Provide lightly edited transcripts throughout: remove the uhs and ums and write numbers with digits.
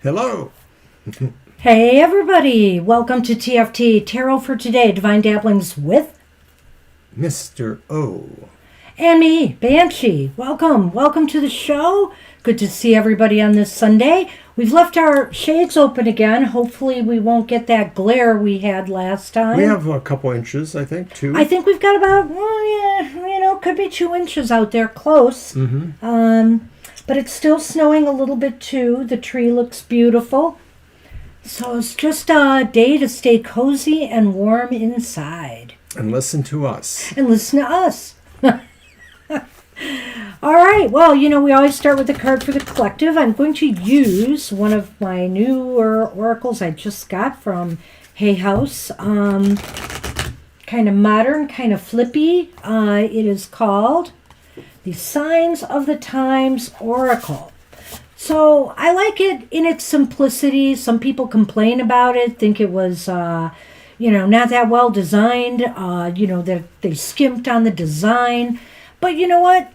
Hello. Hey everybody, welcome to TFT, Tarot for Today, Divine Dabblings with Mr. O. and me, Banshee. Welcome to the show. Good to see everybody on this Sunday. We've left our shades open again. Hopefully we won't get that glare we had last time. We have a couple inches, I think, too. I think we've got about, could be 2 inches out there, close. But it's still snowing a little bit too. The tree looks beautiful. So it's just a day to stay cozy and warm inside. And listen to us. And listen to us. All right. Well, we always start with the card for the collective. I'm going to use one of my newer oracles I just got from Hay House. Kind of modern, kind of flippy. It is called the Signs of the Times Oracle. So I like it in its simplicity. Some people complain about it, think it was, not that well designed, that they skimped on the design. But you know what?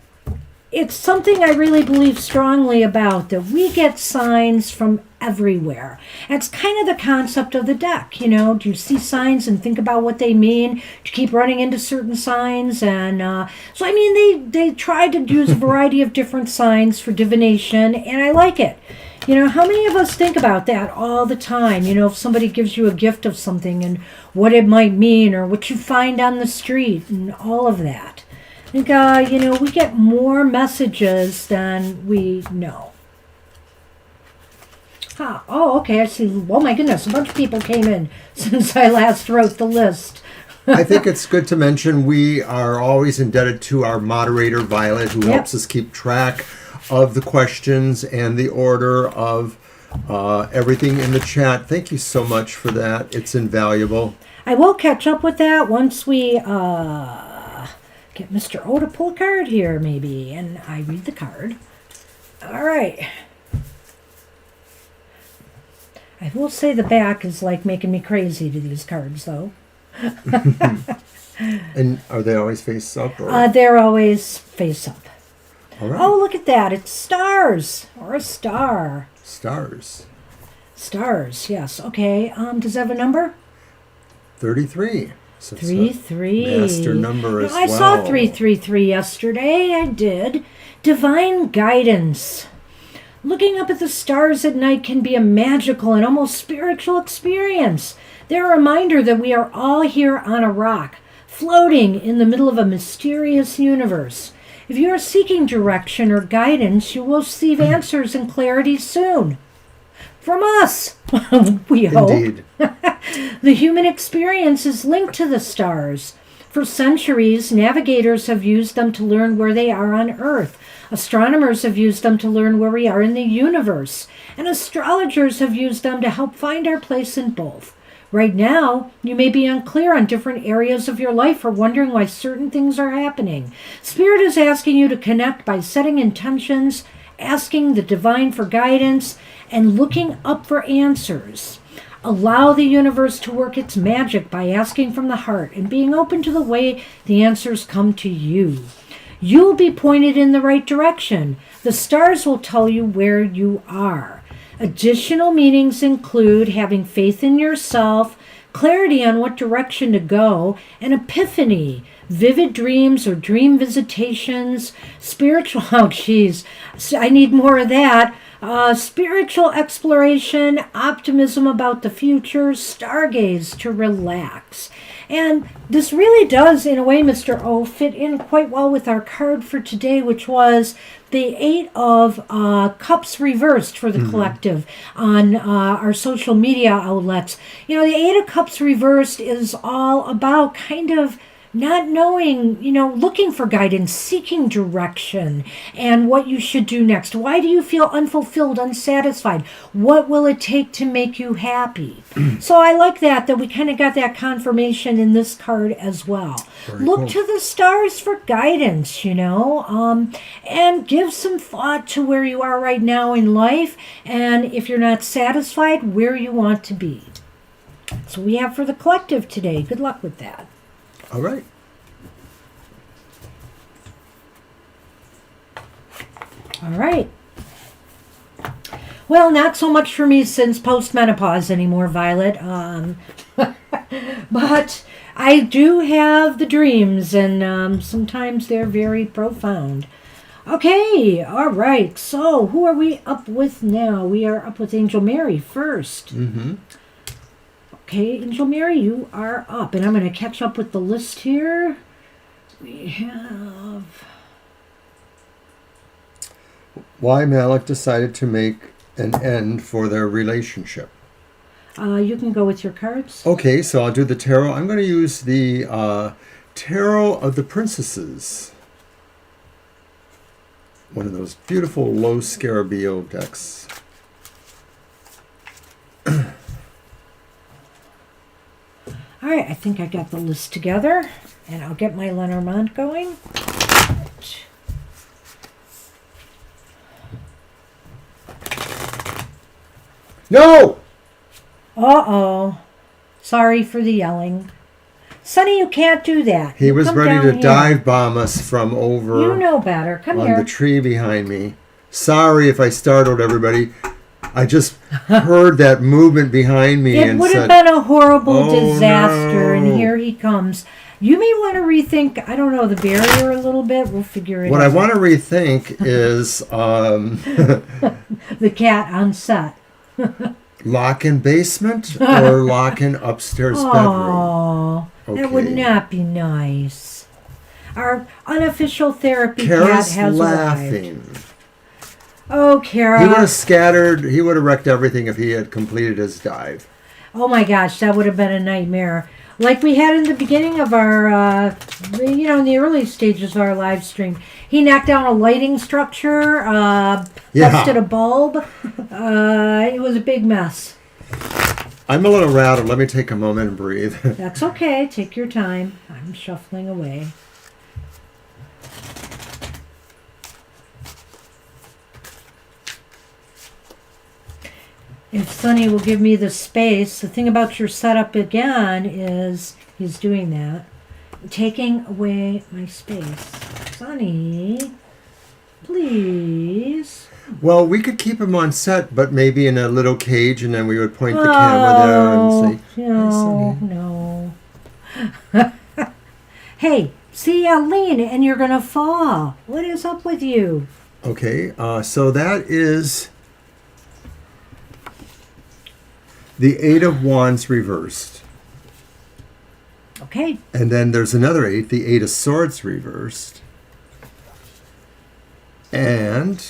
It's something I really believe strongly about, that we get signs from everywhere. It's kind of the concept of the deck, Do you see signs and think about what they mean? Do you keep running into certain signs? And they tried to use a variety of different signs for divination, and I like it. How many of us think about that all the time? If somebody gives you a gift of something and what it might mean, or what you find on the street and all of that. I think, we get more messages than we know. Oh, okay, I see. Oh, my goodness, a bunch of people came in since I last wrote the list. I think it's good to mention we are always indebted to our moderator, Violet, who helps us keep track of the questions and the order of everything in the chat. Thank you so much for that. It's invaluable. I will catch up with that once we get Mr. O to pull a card here, maybe, and I read the card. All right. I will say the back is like making me crazy to these cards, though. And are they always face up? Or? They're always face up. All right. Oh, look at that. It's stars, or a star. Stars. Stars, yes. Okay. Does it have a number? 33. So 3-3. Master number as well. I saw 333 yesterday. I did. Divine guidance. Looking up at the stars at night can be a magical and almost spiritual experience. They're a reminder that we are all here on a rock, floating in the middle of a mysterious universe. If you are seeking direction or guidance, you will receive answers and clarity soon. From us, we hope. Indeed. The human experience is linked to the stars. For centuries, navigators have used them to learn where they are on Earth. Astronomers have used them to learn where we are in the universe. And astrologers have used them to help find our place in both. Right now, you may be unclear on different areas of your life or wondering why certain things are happening. Spirit is asking you to connect by setting intentions, asking the divine for guidance, and looking up for answers. Allow the universe to work its magic by asking from the heart and being open to the way the answers come to you. You'll be pointed in the right direction. The stars will tell you where you are. Additional meanings include having faith in yourself, clarity on what direction to go, an epiphany, vivid dreams or dream visitations, spiritual, I need more of that, spiritual exploration, optimism about the future, stargaze to relax. And this really does, in a way, Mr. O, fit in quite well with our card for today, which was the 8 of Cups reversed for the collective on our social media outlets. The 8 of Cups reversed is all about kind of not knowing, looking for guidance, seeking direction, and what you should do next. Why do you feel unfulfilled, unsatisfied? What will it take to make you happy? So I like that we kind of got that confirmation in this card as well. Look to the stars for guidance, and give some thought to where you are right now in life, and if you're not satisfied, where you want to be. So we have for the collective today. Good luck with that. All right. All right. Well, not so much for me since postmenopause anymore, Violet. But I do have the dreams, and sometimes they're very profound. Okay, all right. So, who are we up with now? We are up with Angel Mary first. Mm-hmm. Okay, Angel Mary, you are up. And I'm going to catch up with the list here. We have... Why Malik decided to make an end for their relationship. You can go with your cards. Okay, so I'll do the tarot. I'm going to use the Tarot of the Princesses. One of those beautiful low scarabeo decks. All right, I think I got the list together, and I'll get my Lenormand going. No! Uh-oh. Sorry for the yelling. Sonny, you can't do that. He You was come ready down to here. dive bomb us from over You know better. Come on here. the tree behind me. Sorry if I startled everybody. I just heard that movement behind me It and would have said, been a horrible "Oh, disaster, no." and here he comes. You may want to rethink, I don't know, the barrier a little bit. We'll figure it what out. I want to rethink is The cat on set. lock in basement or lock in upstairs bedroom. Oh, that would Okay. not be nice. Our unofficial therapy Kara's cat has arrived. laughing. Oh, Kara. He would have scattered, he would have wrecked everything if he had completed his dive. Oh my gosh, that would have been a nightmare. Like we had in the beginning of our, in the early stages of our live stream. He knocked down a lighting structure, busted a bulb. It was a big mess. I'm a little rattled. Let me take a moment and breathe. That's okay. Take your time. I'm shuffling away. If Sonny will give me the space, the thing about your setup again is he's doing that. Taking away my space. Sonny, please. Well, we could keep him on set, but maybe in a little cage, and then we would point the camera there and say, No. Hey, see, lean and you're going to fall. What is up with you? okay, so that is the Eight of Wands reversed. Okay. And then there's another eight, the Eight of Swords reversed. And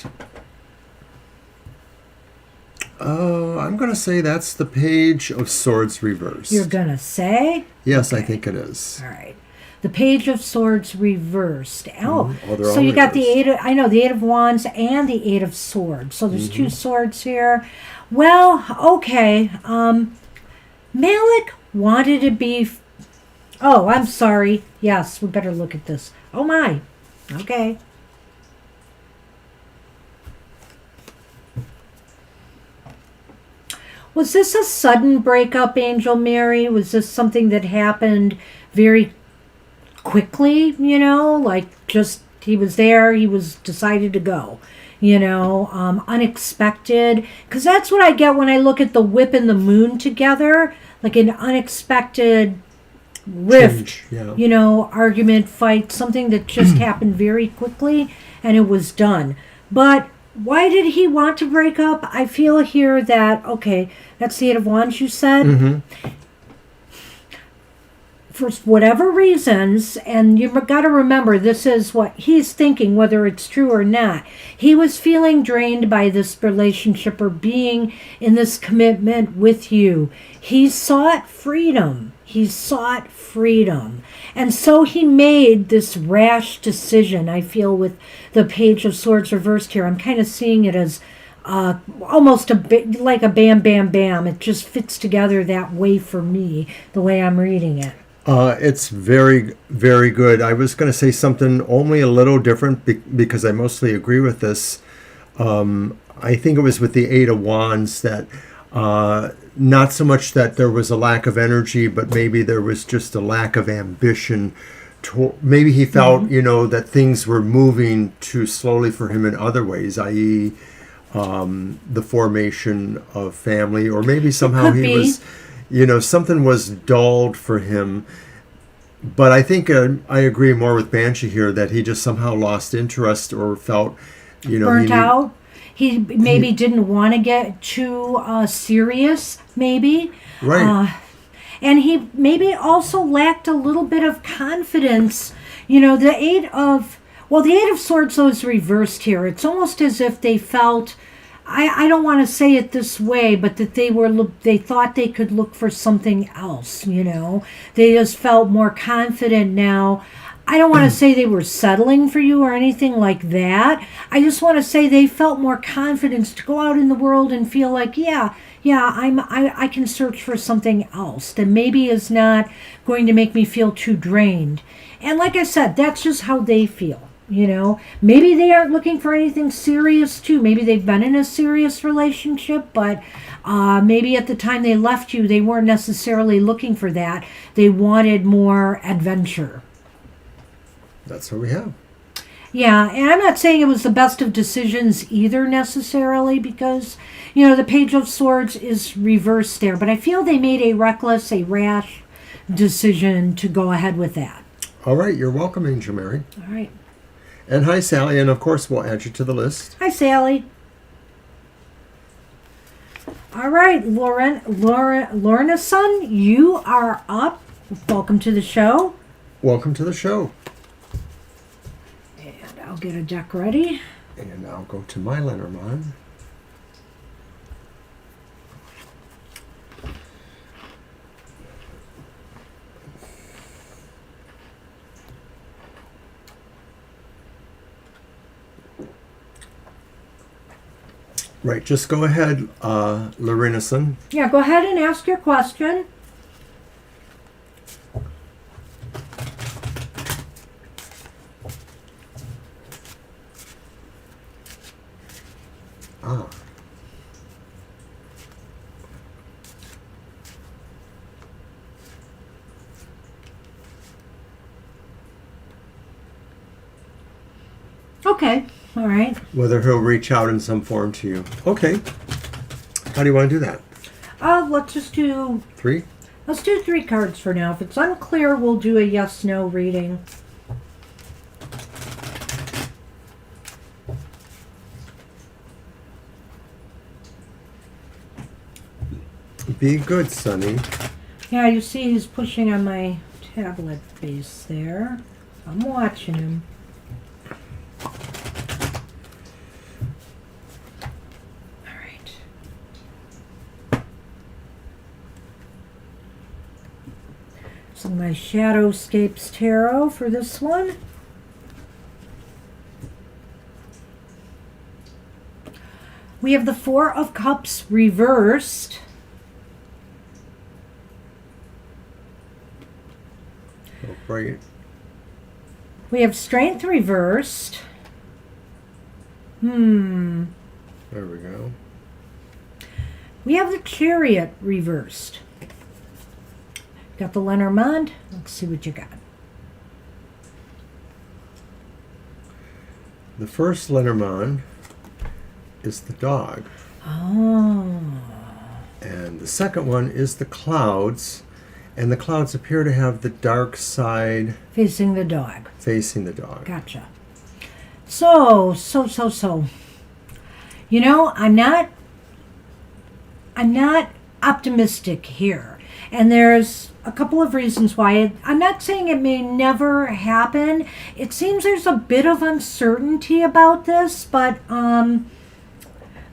I'm going to say that's the Page of Swords reversed. You're going to say? Yes, Okay. I think it is. All right. The Page of Swords reversed. Oh, they're so all you got the reversed. the Eight of Wands and the Eight of Swords. So there's two swords here. Well, okay. Malik wanted to be... Oh, I'm sorry. Yes, we better look at this. Oh, my. Okay. Was this a sudden breakup, Angel Mary? Was this something that happened very quickly, like just he was there, he was decided to go, unexpected? Because that's what I get when I look at the whip and the moon together, like an unexpected rift, Change, yeah. Argument, fight, something that just happened very quickly and it was done. But why did he want to break up? I feel here that, okay, that's the Eight of Wands you said. Mm-hmm. For whatever reasons, and you've got to remember, this is what he's thinking, whether it's true or not. He was feeling drained by this relationship or being in this commitment with you. He sought freedom. And so he made this rash decision, I feel, with the Page of Swords reversed here. I'm kind of seeing it as almost a bit like a bam, bam, bam. It just fits together that way for me, the way I'm reading it. It's very, very good. I was going to say something only a little different because I mostly agree with this. I think it was with the Eight of Wands that not so much that there was a lack of energy, but maybe there was just a lack of ambition. Maybe he felt, that things were moving too slowly for him in other ways, i.e., the formation of family, or maybe somehow could he be. was, something was dulled for him. But I think I agree more with Banshee here that he just somehow lost interest or felt, Burnt out. He maybe didn't want to get too serious, maybe. Right. And he maybe also lacked a little bit of confidence. The Eight of Swords though is reversed here. It's almost as if they felt, I don't want to say it this way, but that they thought they could look for something else. They just felt more confident now. I don't want to say they were settling for you or anything like that. I just want to say they felt more confidence to go out in the world and feel like, I can search for something else that maybe is not going to make me feel too drained. And like I said, that's just how they feel. Maybe they aren't looking for anything serious too. Maybe they've been in a serious relationship, but maybe at the time they left you, they weren't necessarily looking for that. They wanted more adventure. That's what we have. Yeah, and I'm not saying it was the best of decisions either necessarily, because, the Page of Swords is reversed there. But I feel they made a rash decision to go ahead with that. All right, you're welcome, Angel Mary. All right. And hi, Sally, and of course we'll add you to the list. Hi, Sally. All right, Lorna son, you are up. Welcome to the show. Welcome to the show. And I'll get a deck ready. And I'll go to my Lenormand. Right, just go ahead, Lorena-son. Yeah, go ahead and ask your question. Ah. Okay, all right. Whether he'll reach out in some form to you. Okay. How do you want to do that? Let's just do... 3? Let's do 3 cards for now. If it's unclear, we'll do a yes-no reading. Be good, Sonny. Yeah, you see he's pushing on my tablet base there. I'm watching him. All right. So my Shadowscapes Tarot for this one. We have the Four of Cups reversed. Oh, great. We have Strength reversed. There we go. We have the Chariot reversed. Got the Lenormand. Let's see what you got. The first Lenormand is the dog. Oh. And the second one is the clouds. And the clouds appear to have the dark side Facing the dog. facing the dog. Gotcha. So. I'm not optimistic here. And there's a couple of reasons why. I'm not saying it may never happen. It seems there's a bit of uncertainty about this, but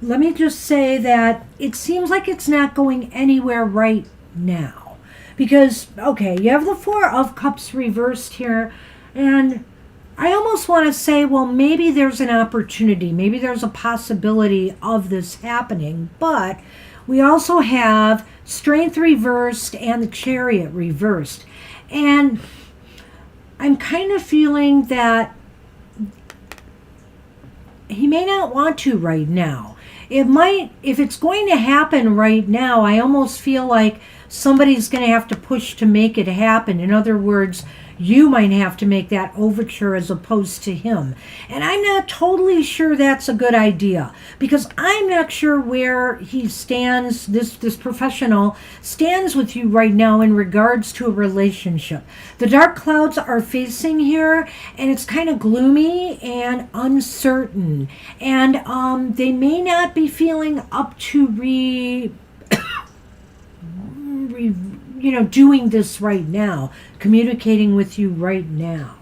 let me just say that it seems like it's not going anywhere right now. Because, okay, you have the Four of Cups reversed here, and I almost want to say, well, maybe there's an opportunity. Maybe there's a possibility of this happening. But we also have Strength reversed and the Chariot reversed. And I'm kind of feeling that he may not want to right now. It might, if it's going to happen right now, I almost feel like somebody's going to have to push to make it happen. In other words, you might have to make that overture as opposed to him. And I'm not totally sure that's a good idea, because I'm not sure where he stands, this professional stands with you right now in regards to a relationship. The dark clouds are facing here, and it's kind of gloomy and uncertain. And they may not be feeling up to doing this right now, communicating with you right now.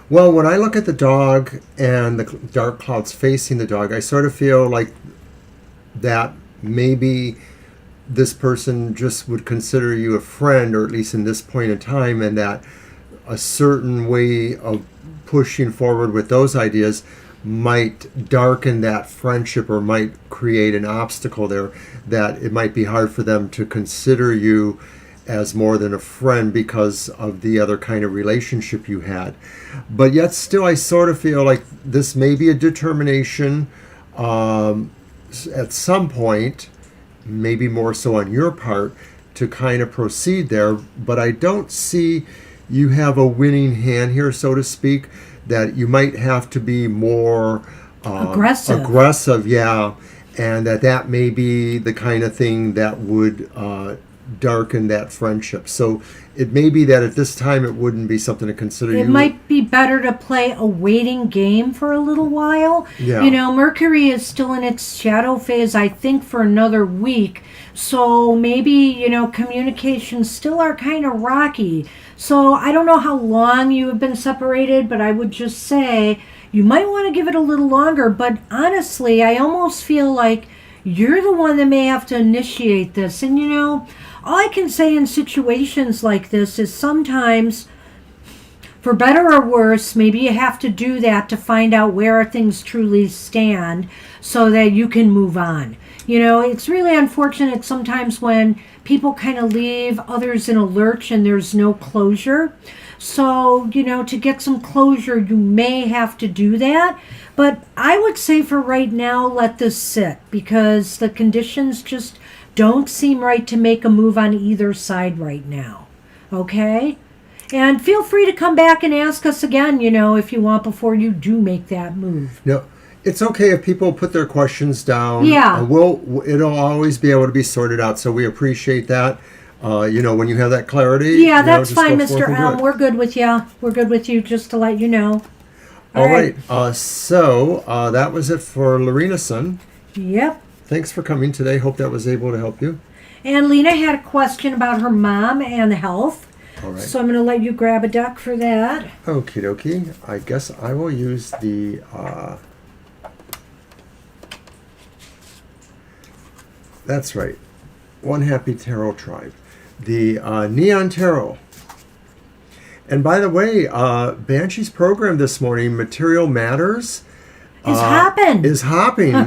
Well, when I look at the dog and the dark clouds facing the dog, I sort of feel like that maybe this person just would consider you a friend, or at least in this point in time, and that a certain way of pushing forward with those ideas might darken that friendship, or might create an obstacle there, that it might be hard for them to consider you as more than a friend because of the other kind of relationship you had. But yet still, I sort of feel like this may be a determination at some point, maybe more so on your part, to kind of proceed there. But I don't see you have a winning hand here, so to speak, that you might have to be more aggressive, yeah, and that may be the kind of thing that would darken that friendship. So it may be that at this time it wouldn't be something to consider. It might be better to play a waiting game for a little while. Yeah. Mercury is still in its shadow phase, I think, for another week. So maybe, communications still are kind of rocky. So I don't know how long you have been separated, but I would just say you might want to give it a little longer. But honestly, I almost feel like you're the one that may have to initiate this. And, all I can say in situations like this is sometimes, for better or worse, maybe you have to do that to find out where things truly stand so that you can move on. It's really unfortunate sometimes when people kind of leave others in a lurch and there's no closure. So, to get some closure, you may have to do that. But I would say for right now, let this sit, because the conditions just don't seem right to make a move on either side right now. Okay? And feel free to come back and ask us again, if you want, before you do make that move. No, it's okay if people put their questions down. Yeah. It'll always be able to be sorted out, so we appreciate that. When you have that clarity. Yeah, that's fine, Mr. Elm. We're good with you. We're good with you, just to let you know. All right. So that was it for Lorena-san. Yep. Thanks for coming today. Hope that was able to help you. And Lena had a question about her mom and health. All right. So I'm going to let you grab a deck for that. Okie dokie. I guess I will use the... that's right. One Happy Tarot Tribe. The Neon Tarot. And by the way, Banshee's program this morning, Material Matters, is hopping.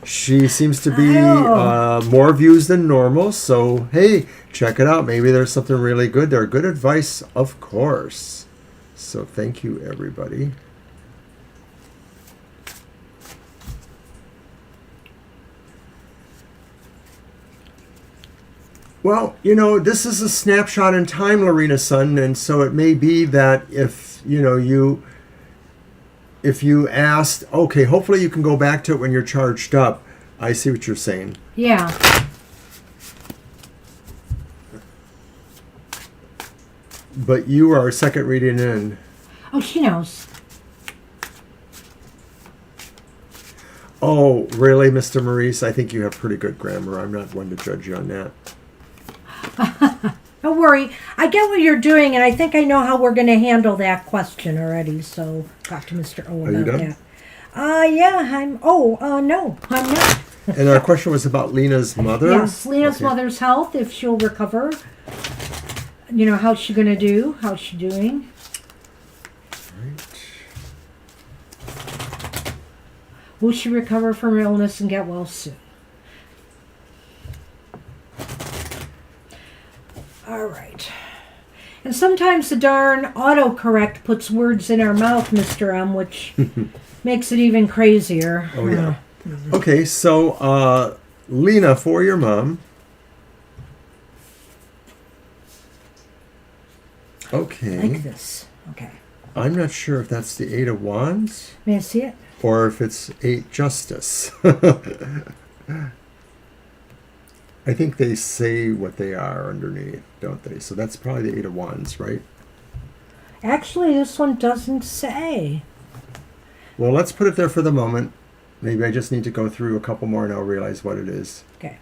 She seems to be more views than normal. So, hey, check it out. Maybe there's something really good there. Good advice, of course. So thank you, everybody. Well, this is a snapshot in time, Lorena-san, and so it may be that if you asked, okay, hopefully you can go back to it when you're charged up. I see what you're saying. Yeah. But you are a second reading in. Oh, she knows. Oh, really, Mr. Maurice? I think you have pretty good grammar. I'm not one to judge you on that. Don't worry. I get what you're doing, and I think I know how we're going to handle that question already. So talk to Mr. O about that. Yeah, no, I'm not. And our question was about Lena's mother? Yes, Lena's mother's health, if she'll recover. How's she going to do? How's she doing? Right. Will she recover from her illness and get well soon? All right. And sometimes the darn autocorrect puts words in our mouth, Mr. M, which makes it even crazier. Oh, yeah. Okay, so Lena, for your mom. Okay. Like this. Okay. I'm not sure if that's the Eight of Wands May I see it? or if it's Eight Justice. I think they say what they are underneath, don't they? So that's probably the Eight of Wands, right? Actually, this one doesn't say. Well, let's put it there for the moment. Maybe I just need to go through a couple more and I'll realize what it is. Okay.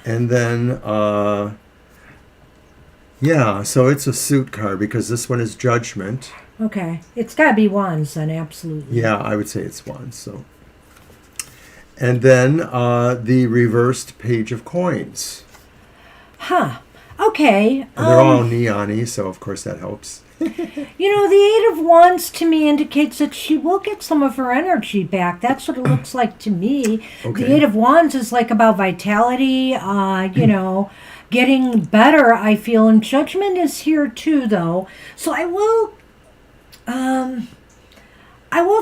And then, yeah, so it's a suit card because this one is Judgment. Okay. It's got to be Wands then, absolutely. Yeah, I would say it's Wands. So, and then the reversed Page of Coins. Huh. Okay. And they're all neon-y, so of course that helps. You know, the Eight of Wands to me indicates that she will get some of her energy back. That's what it looks like to me. Okay. The Eight of Wands is like about vitality, you know, getting better, I feel. And Judgment is here too, though. So I will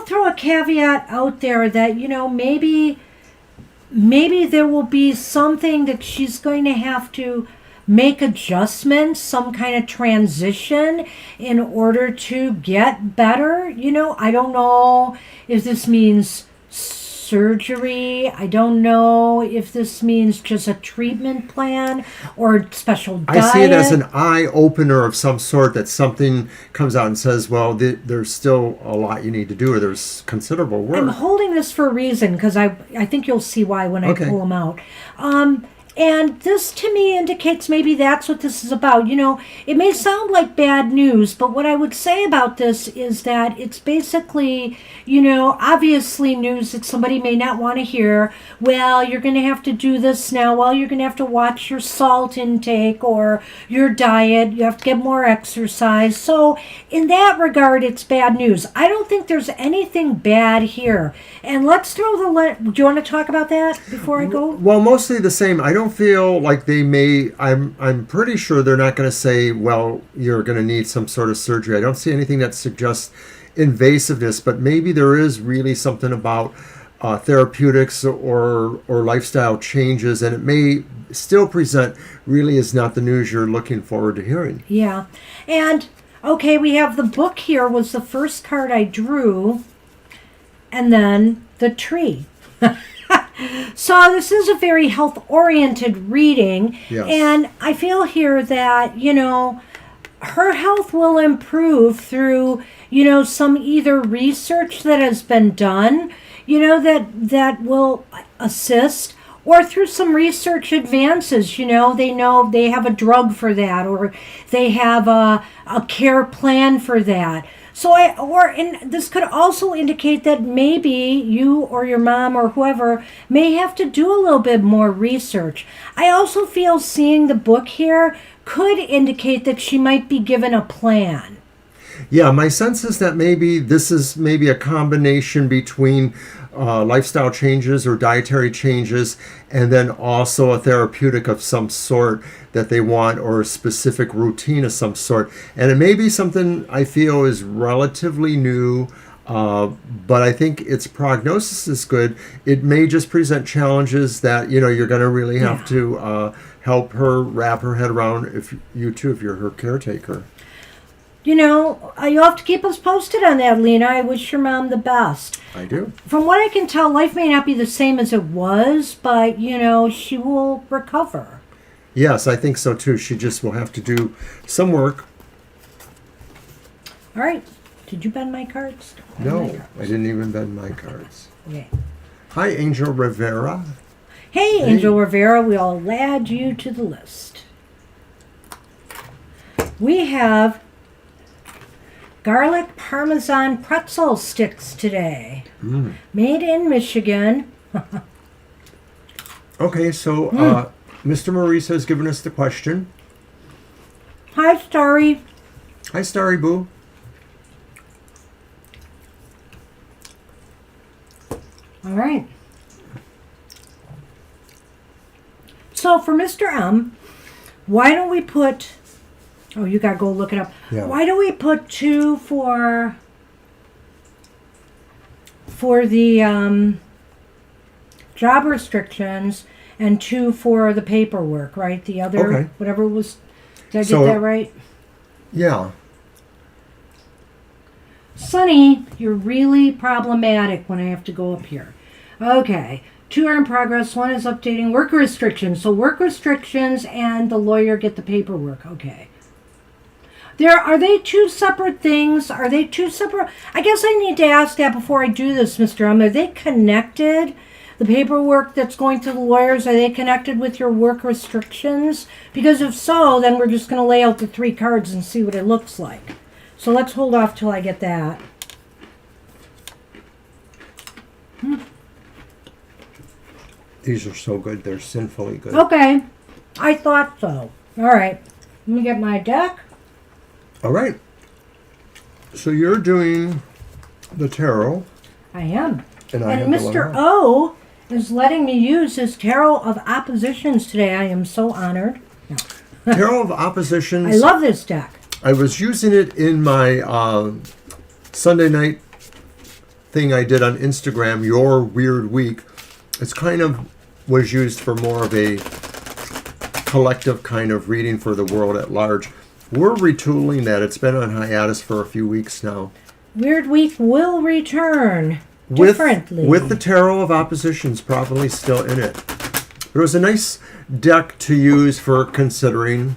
throw a caveat out there that, you know, maybe there will be something that she's going to have to make adjustments, some kind of transition in order to get better. You know, I don't know if this means surgery. I don't know if this means just a treatment plan or special diet. I see it as an eye opener of some sort, that something comes out and says, well, there's still a lot you need to do, or there's considerable work. I'm holding this for a reason because I think you'll see why when I pull them out. And this to me indicates maybe that's what this is about. You know, it may sound like bad news, but what I would say about this is that it's basically, you know, obviously news that somebody may not want to hear. Well, you're going to have to do this now. Well, you're going to have to watch your salt intake or your diet. You have to get more exercise. So in that regard, it's bad news. I don't think there's anything bad here. And let's throw do you want to talk about that before I go? Well, mostly the same. I don't feel like they may. I'm pretty sure they're not going to say, well, you're going to need some sort of surgery. I don't see anything that suggests invasiveness, but maybe there is really something about therapeutics or lifestyle changes, and it may still present really is not the news you're looking forward to hearing. Yeah. And okay, we have the book here was the first card I drew, and then the tree. So this is a very health-oriented reading, Yes. and I feel here that, you know, her health will improve through, you know, some either research that has been done, you know, that will assist, or through some research advances. You know they have a drug for that, or they have a care plan for that. So and this could also indicate that maybe you or your mom or whoever may have to do a little bit more research. I also feel seeing the book here could indicate that she might be given a plan. Yeah, my sense is that maybe this is maybe a combination between lifestyle changes or dietary changes, and then also a therapeutic of some sort that they want, or a specific routine of some sort. And it may be something I feel is relatively new, but I think its prognosis is good. It may just present challenges that, you know, you're going to really have to help her wrap her head around, if you're her caretaker. You know, you'll have to keep us posted on that, Lena. I wish your mom the best. I do. From what I can tell, life may not be the same as it was, but, you know, she will recover. Yes, I think so too. She just will have to do some work. All right. Did you bend my cards? No, I didn't even bend my cards. Okay. Hi, Angel Rivera. Hey, Angel Rivera, we'll add you to the list. We have garlic parmesan pretzel sticks today. Made in Michigan. Okay, so Mr. Maurice has given us the question. Hi, Starry. Hi, Starry Boo. All right. So for Mr. M, why don't we put... Oh, you got to go look it up. Yeah. Why don't we put 2 for the job restrictions, and 2 for the paperwork, right? The other, Okay. whatever it was. Did I So- get that right? Yeah. Sonny, you're really problematic when I have to go up here. Okay. 2 are in progress. 1 is updating work restrictions. So work restrictions and the lawyer get the paperwork. Okay. Are they 2 separate things? Are they 2 separate? I guess I need to ask that before I do this, Mr. Are they connected? The paperwork that's going to the lawyers, are they connected with your work restrictions? Because if so, then we're just going to lay out the 3 cards and see what it looks like. So let's hold off till I get that. These are so good. They're sinfully good. Okay. I thought so. All right. Let me get my deck. All right. So you're doing the tarot. I am. And I have And the Mr. Lenormand. O is letting me use his Tarot of Oppositions today. I am so honored. Tarot of Oppositions. I love this deck. I was using it in my Sunday night thing I did on Instagram, Your Weird Week. It's kind of was used for more of a collective kind of reading for the world at large. We're retooling that. It's been on hiatus for a few weeks now. Weird Week will return differently. With the Tarot of Oppositions probably still in it. It was a nice deck to use for considering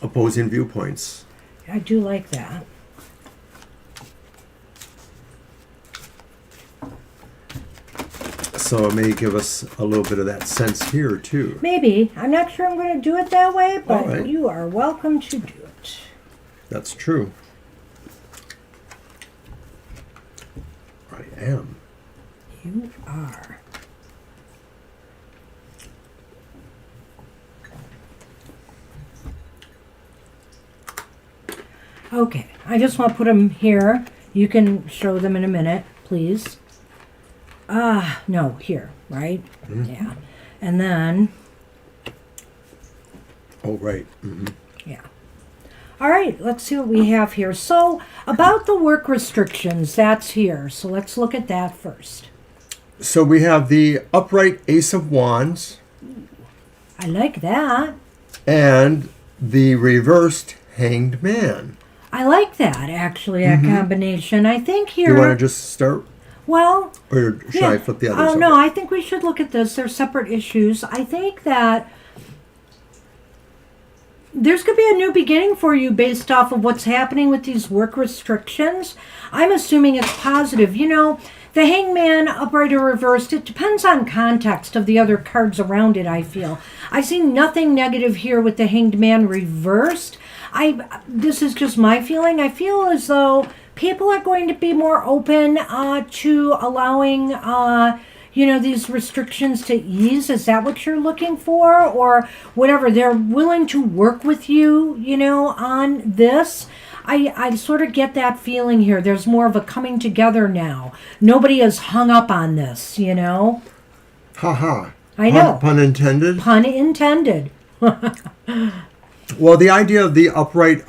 opposing viewpoints. I do like that. So it may give us a little bit of that sense here too. Maybe. I'm not sure I'm going to do it that way, but All right. you are welcome to do it. That's true. I am. You are. Okay, I just want to put them here. You can show them in a minute, please. No, here, right? Yeah. And then, Oh, right. Hmm. yeah. All right, let's see what we have here. So, about the work restrictions, that's here. So, let's look at that first. So we have the upright Ace of Wands I like that. and the reversed Hanged Man. I like that, actually, that combination. I think You want to here, just start, well, or should I flip the others? oh, over? no, I think we should look at this. They're separate issues. I think that there's going to be a new beginning for you based off of what's happening with these work restrictions. I'm assuming it's positive. You know, the Hangman, upright or reversed, it depends on context of the other cards around it, I feel. I see nothing negative here with the Hanged Man reversed. This is just my feeling. I feel as though people are going to be more open to allowing these restrictions to ease. Is that what you're looking for? Or whatever. They're willing to work with you, on this. I sort of get that feeling here. There's more of a coming together now. Nobody is hung up on this, Ha ha. I know. Pun intended. Pun intended. Well, the idea of the upright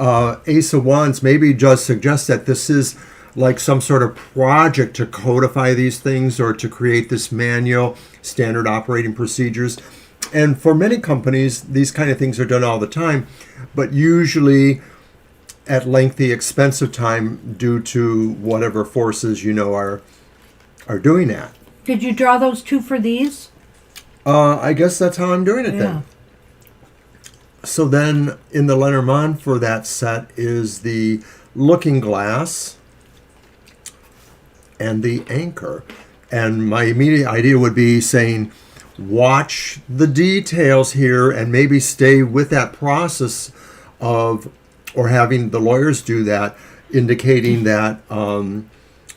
Ace of Wands maybe just suggests that this is like some sort of project to codify these things or to create this manual, standard operating procedures. And for many companies, these kind of things are done all the time, but usually at lengthy, expensive time due to whatever forces are doing that. Did you draw those 2 for these? I guess that's how I'm doing it Yeah. then. So then in the Lenormand for that set is the Looking Glass and the Anchor. And my immediate idea would be saying, watch the details here and maybe stay with that process of, or having the lawyers do that, indicating that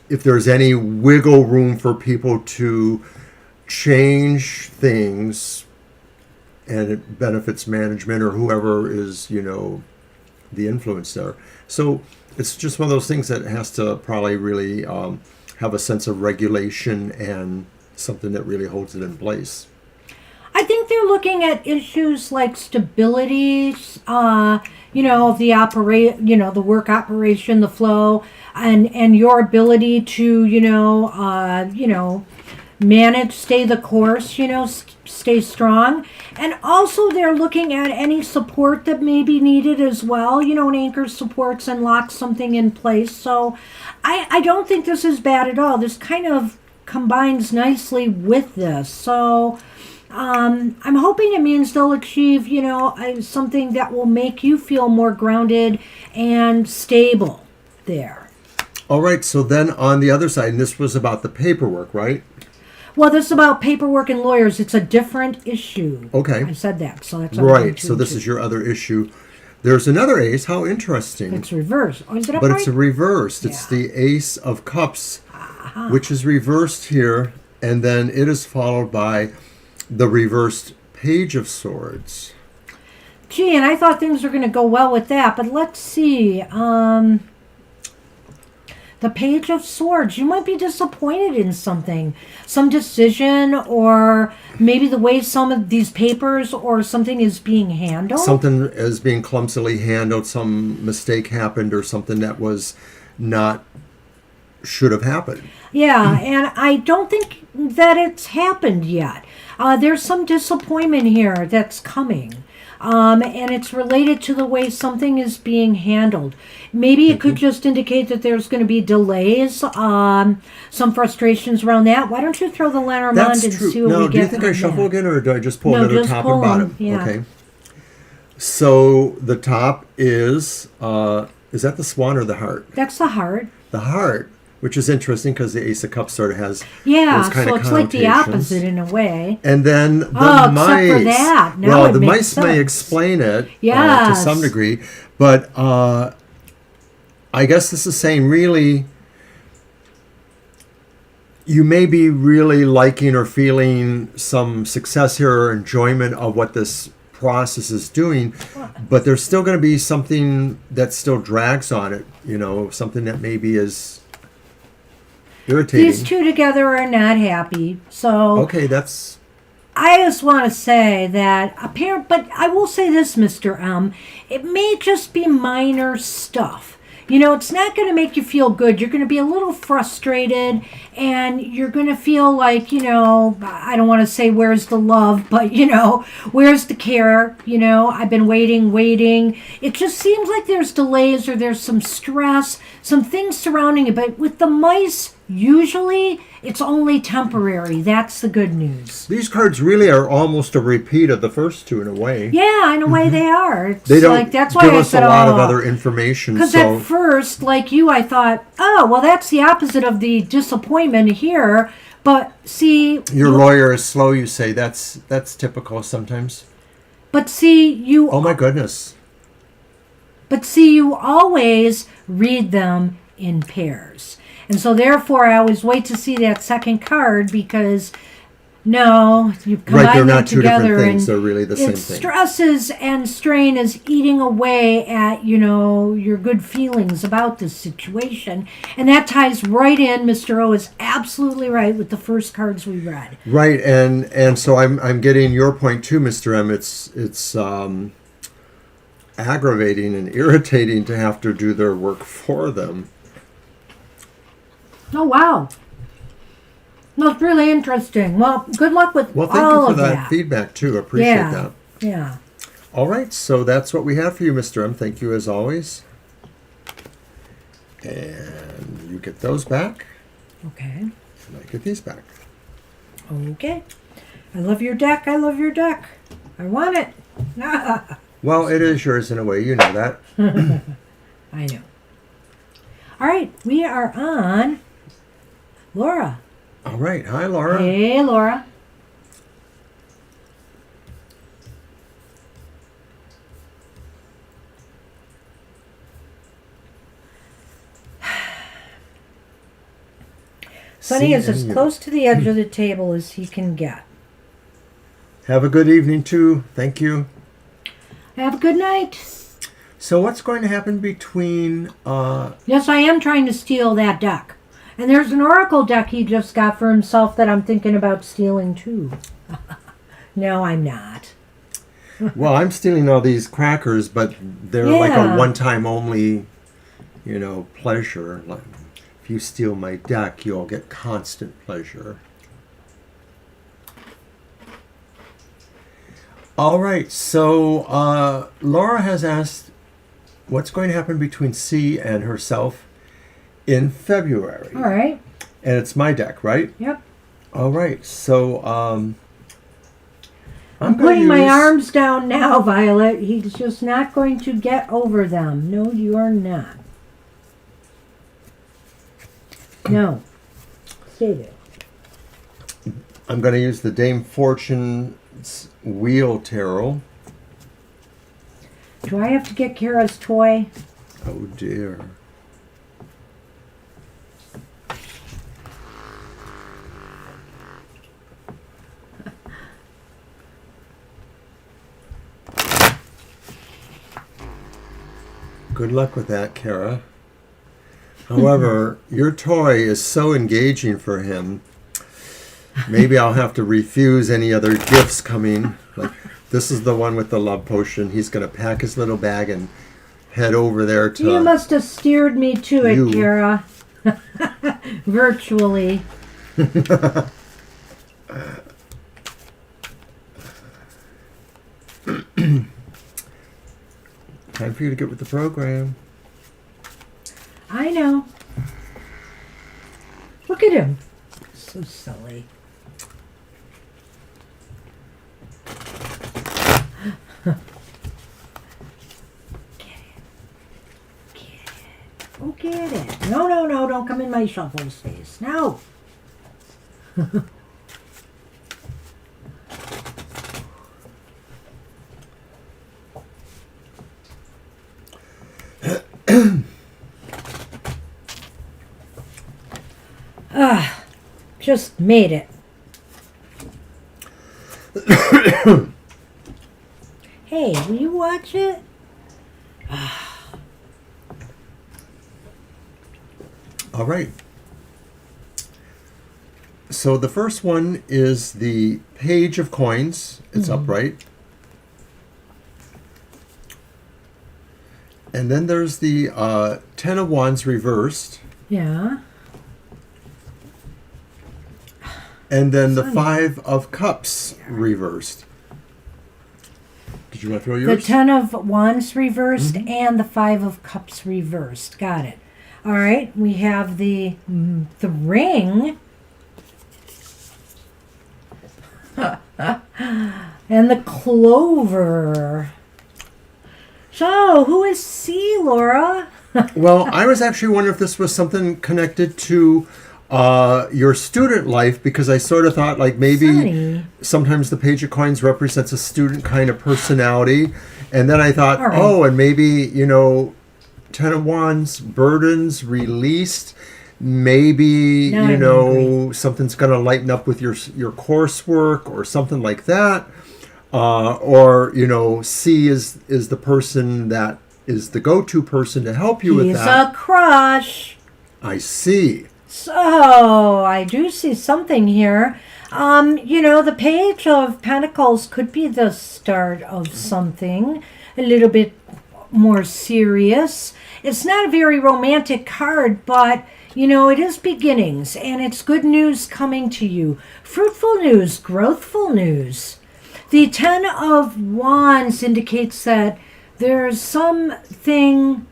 if there's any wiggle room for people to change things and it benefits management or whoever is, the influence there. So it's just one of those things that has to probably really have a sense of regulation and something that really holds it in place. I think they're looking at issues like stability, of the work operation, the flow, and your ability to, manage, stay the course, stay strong. And also they're looking at any support that may be needed as well, and anchor supports and locks something in place. So I don't think this is bad at all. This kind of combines nicely with this. So I'm hoping it means they'll achieve, something that will make you feel more grounded and stable there. All right, so then on the other side, and this was about the paperwork, right? Well, this is about paperwork and lawyers. It's a different issue. Okay. I said that, so that's right. So this is your other issue. There's another ace. How interesting. It's reversed. Oh, is it but upright? it's reversed. Yeah. It's the Ace of Cups, which is reversed here, and then it is followed by the reversed Page of Swords. Gee, and I thought things were going to go well with that, but let's see. The Page of Swords. You might be disappointed in something. Some decision, or maybe the way some of these papers or something is being handled. Something is being clumsily handled. Some mistake happened, or something that was not should have happened. Yeah, and I don't think that it's happened yet. There's some disappointment here that's coming. And it's related to the way something is being handled. Maybe it could just indicate that there's going to be delays, some frustrations around that. Why don't you throw the Lenormand That's and true. see what No, we do you get think from I shuffle that? again, or do I just pull No, another just top pull and bottom? 'em, yeah. Okay. So the top is that the swan or the heart? That's the heart. The heart, which is interesting because the Ace of Cups sort of has Yeah, those kind so of it's like the connotations. opposite in a way. And then the Oh, mice. except for that. Now well, it the makes mice may sense. explain it to Yes. some degree, but I guess this is saying really, you may be really liking or feeling some success here or enjoyment of what this process is doing, but there's still going to be something that still drags on it, something that maybe is irritating. These two together are not happy. So Okay, that's... I just want to say that but I will say this, Mr. M, it may just be minor stuff. It's not going to make you feel good. You're going to be a little frustrated, and you're going to feel like, I don't want to say where's the love, but, where's the care? I've been waiting. It just seems like there's delays, or there's some stress, some things surrounding it. But with the mice, usually it's only temporary. That's the good news. These cards really are almost a repeat of the first two in a way. Yeah, in a way they are. It's They don't like, that's why give I us said, a lot of other information. Because So at first, like you, I thought, oh, well, that's the opposite of the disappointment here. But see, your lawyer is slow, you say. That's typical sometimes. But see, you. Oh my goodness. But see, you always read them in pairs. And so therefore, I always wait to see that second card, because no, you combine Right, they're them not two together, different things. and They're really the same it thing. stresses and strain is eating away at, your good feelings about this situation. And that ties right in. Mr. O is absolutely right with the first cards we read. Right, and so I'm getting your point too, Mr. M. It's aggravating and irritating to have to do their work for them. Oh, wow. That's really interesting. Well, good luck with Well, thank all you for of that feedback too. I appreciate Yeah. that. Yeah. All right, so that's what we have for you, Mr. M. Thank you as always. And you get those back, Okay. and I get these back. Okay. I love your deck. I love your deck. I want it. Well, it is yours in a way, you know that. I know. All right. We are on Laura. All right, hi, Laura. Hey, Laura. Sonny is as CNU. close to the edge of the table as he can get. Have a good evening too. Thank you. Have a good night. So what's going to happen between Yes, I am trying to steal that deck. And there's an Oracle deck he just got for himself that I'm thinking about stealing too. No, I'm not. well, I'm stealing all these crackers, but they're like Yeah. a one-time only, pleasure. Like, if you steal my deck, you'll get constant pleasure. All right. So Laura has asked what's going to happen between C and herself in February. All right. And it's my deck, right? Yep. All right. So I'm putting my arms down now, Violet. He's just not going to get over them. No, you are not. No. Stay there. I'm going to use the Dame Fortune's Wheel Tarot. Do I have to get Kara's toy? Oh dear. Good luck with that, Kara. However, your toy is so engaging for him. Maybe I'll have to refuse any other gifts coming. Like, this is the one with the love potion. He's going to pack his little bag and head over there to... You must have steered me to you. it, Kara. Virtually. Time for you to get with the program. I know. Look at him. So silly. Go get it. No, no, no. Don't come in my shuffle space. No. Just made it. Hey, will you watch it? All right. So the first one is the Page of Coins. It's upright. And then there's the Ten of Wands reversed. Yeah. And then the Five of Cups reversed. Did you want to throw yours? The Ten of Wands reversed and the Five of Cups reversed. Got it. All right. We have the ring. And the clover. So, who is C, Laura? Well, I was actually wondering if this was something connected to your student life, because I sort of thought like maybe Sunny. sometimes the Page of Coins represents a student kind of personality. And then I thought, All right. oh, and maybe, you know, Ten of Wands, burdens released. Maybe, Now you I'm know, hungry. something's going to lighten up with your coursework or something like that. Or, you know, C is the person that is the go-to person to help you with He's that. a crush. I see. So, I do see something here. You know, the Page of Pentacles could be the start of something a little bit more serious. It's not a very romantic card, but, you know, it is beginnings, and it's good news coming to you. Fruitful news, growthful news. The Ten of Wands indicates that there's something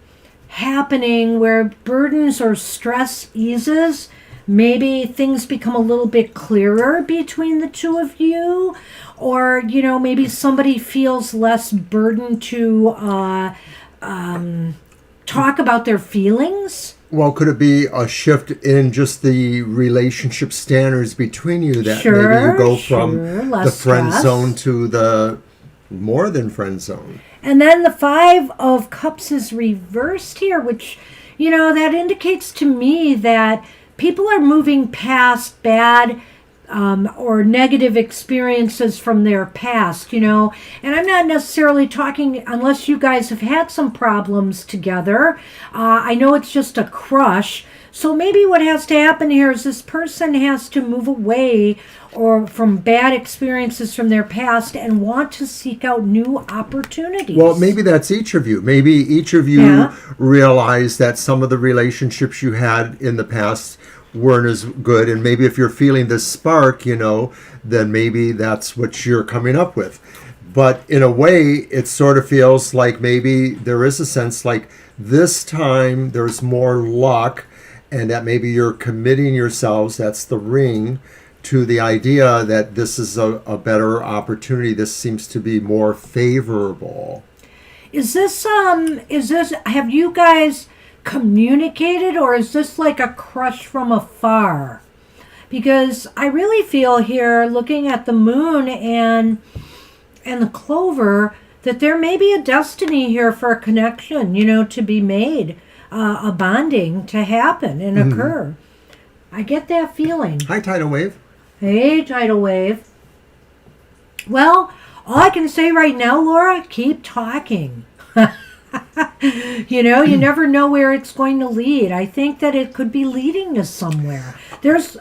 happening where burdens or stress eases. Maybe things become a little bit clearer between the two of you, or, you know, maybe somebody feels less burdened to talk about their feelings. Well, could it be a shift in just the relationship standards between you, that Sure, maybe you go sure, from less the friend stress. zone to the more than friend zone? And then the Five of Cups is reversed here, which, you know, that indicates to me that people are moving past bad or negative experiences from their past, you know. And I'm not necessarily talking, unless you guys have had some problems together. I know it's just a crush. So maybe what has to happen here is this person has to move away or from bad experiences from their past and want to seek out new opportunities. Well, maybe that's each of you. Maybe each of you Yeah. realize that some of the relationships you had in the past weren't as good. And maybe if you're feeling this spark, you know, then maybe that's what you're coming up with. But in a way, it sort of feels like maybe there is a sense like this time there's more luck, and that maybe you're committing yourselves, that's the ring, to the idea that this is a better opportunity. This seems to be more favorable. Is this, have you guys communicated, or is this like a crush from afar? Because I really feel here, looking at the moon and the clover, that there may be a destiny here for a connection, to be made, a bonding to happen and occur. I get that feeling. Hi, Tidal Wave. Hey, Tidal Wave. Well, all I can say right now, Laura, keep talking. You never know where it's going to lead. I think that it could be leading to somewhere. There's,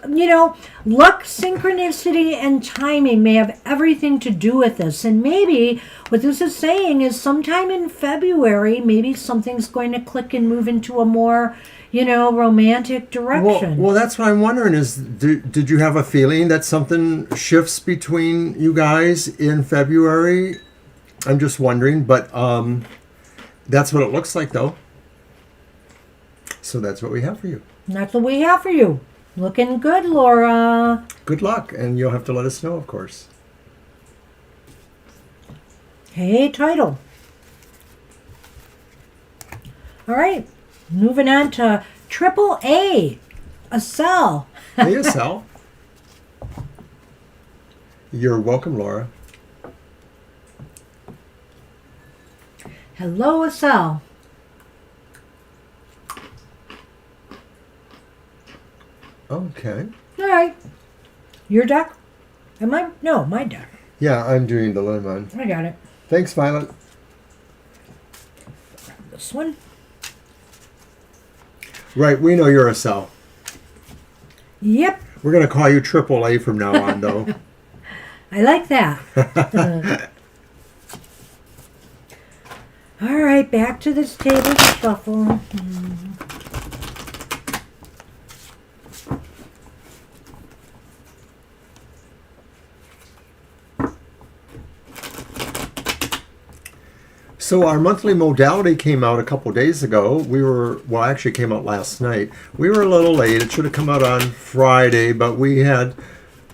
luck, synchronicity, and timing may have everything to do with this. And maybe what this is saying is sometime in February, maybe something's going to click and move into a more, romantic direction. Well, that's what I'm wondering is, did you have a feeling that something shifts between you guys in February? I'm just wondering, but that's what it looks like, though. So that's what we have for you. That's what we have for you. Looking good, Laura. Good luck, and you'll have to let us know, of course. Hey, Tidal. All right, moving on to Triple A, Acel. Hey, Acel. You're welcome, Laura. Hello, Acel. Okay. All right. Your deck? No, my deck. Yeah, I'm doing the Lenormand. I got it. Thanks, Violet. This one? Right, we know you're Acel. Yep. We're going to call you Triple A from now on, though. I like that. All right, back to this table shuffle. So our monthly modality came out a couple days ago. Actually came out last night. We were a little late. It should have come out on Friday, but we had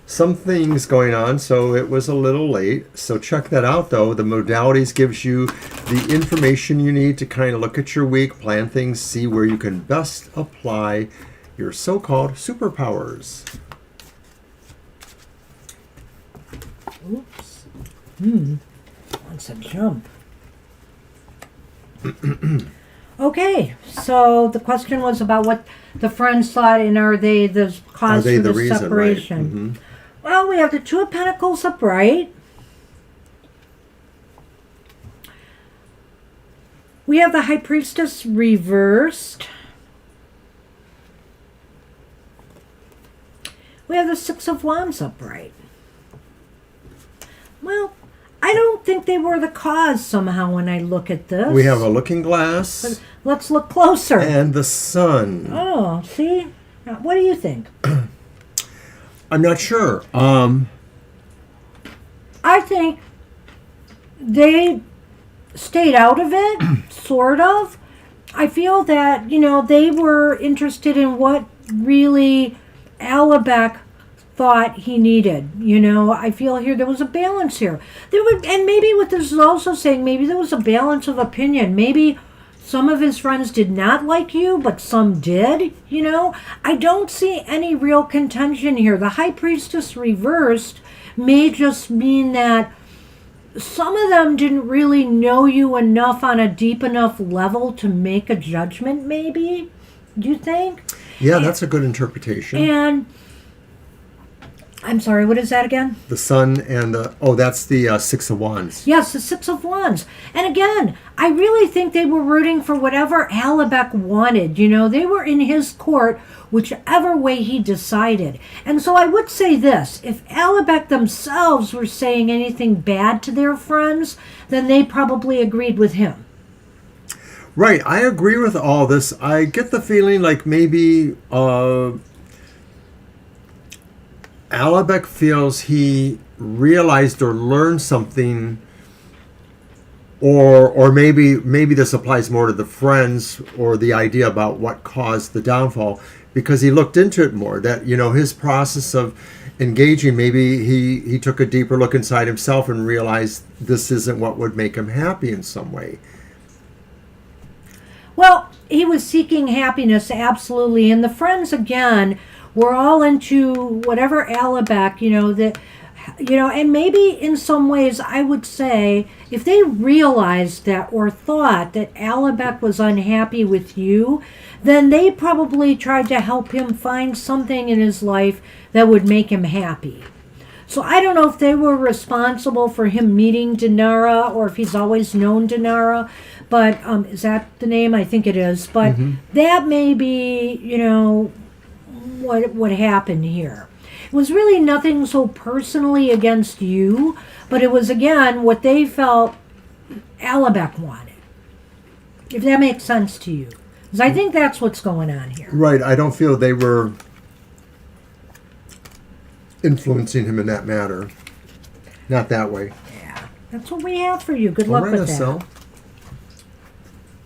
some things going on, so it was a little late. So check that out, though. The modalities gives you the information you need to kind of look at your week, plan things, see where you can best apply your so-called superpowers. Oops. Wants a jump. Okay, so the question was about what the friends thought, and are they the cause for the reason, separation? Right? Mm-hmm. Well, we have the Two of Pentacles upright. We have the High Priestess reversed. We have the Six of Wands upright. Well, I don't think they were the cause somehow when I look at this. We have a looking glass. But let's look closer. And the sun. Oh, see? Now, what do you think? I'm not sure. I think they stayed out of it, sort of. I feel that, they were interested in what really Alabek thought he needed. I feel here there was a balance here. And maybe what this is also saying, maybe there was a balance of opinion. Maybe some of his friends did not like you, but some did, I don't see any real contention here. The High Priestess reversed may just mean that some of them didn't really know you enough on a deep enough level to make a judgment, maybe. Do you think? Yeah, that's a good interpretation. And I'm sorry, what is that again? The sun and that's the Six of Wands. Yes, the Six of Wands. And again, I really think they were rooting for whatever Alabek wanted. They were in his court, whichever way he decided. And so I would say this, if Alabek themselves were saying anything bad to their friends, then they probably agreed with him. Right, I agree with all this. I get the feeling like maybe Alabek feels he realized or learned something or maybe this applies more to the friends, or the idea about what caused the downfall, because he looked into it more, that his process of engaging, maybe he took a deeper look inside himself and realized this isn't what would make him happy in some way. Well, he was seeking happiness, absolutely. And the friends, again, were all into whatever Alabec, and maybe in some ways I would say if they realized that or thought that Alabec was unhappy with you, then they probably tried to help him find something in his life that would make him happy. So I don't know if they were responsible for him meeting Dinara, or if he's always known Dinara, but is that the name? I think it is. But that may be, what happened here. It was really nothing so personally against you, but it was, again, what they felt Alabec wanted. If that makes sense to you. Because I think that's what's going on here. Right. I don't feel they were influencing him in that matter. Not that way. Yeah. That's what we have for you. Good luck with that. So.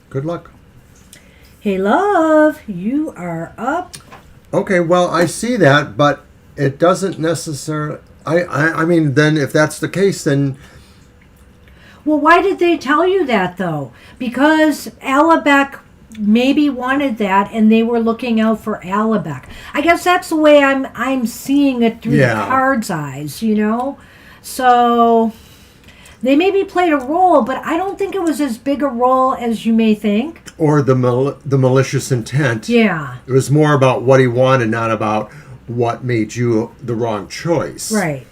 Good luck. Hey, love, you are up. Okay, well, I see that, but it doesn't necessarily... I mean, then if that's the case, then... Well, why did they tell you that, though? Because Alabec maybe wanted that, and they were looking out for Alabec. I guess that's the way I'm seeing it through the card's eyes, So they maybe played a role, but I don't think it was as big a role as you may think. Or the malicious intent. Yeah. It was more about what he wanted, not about what made you the wrong choice. Right.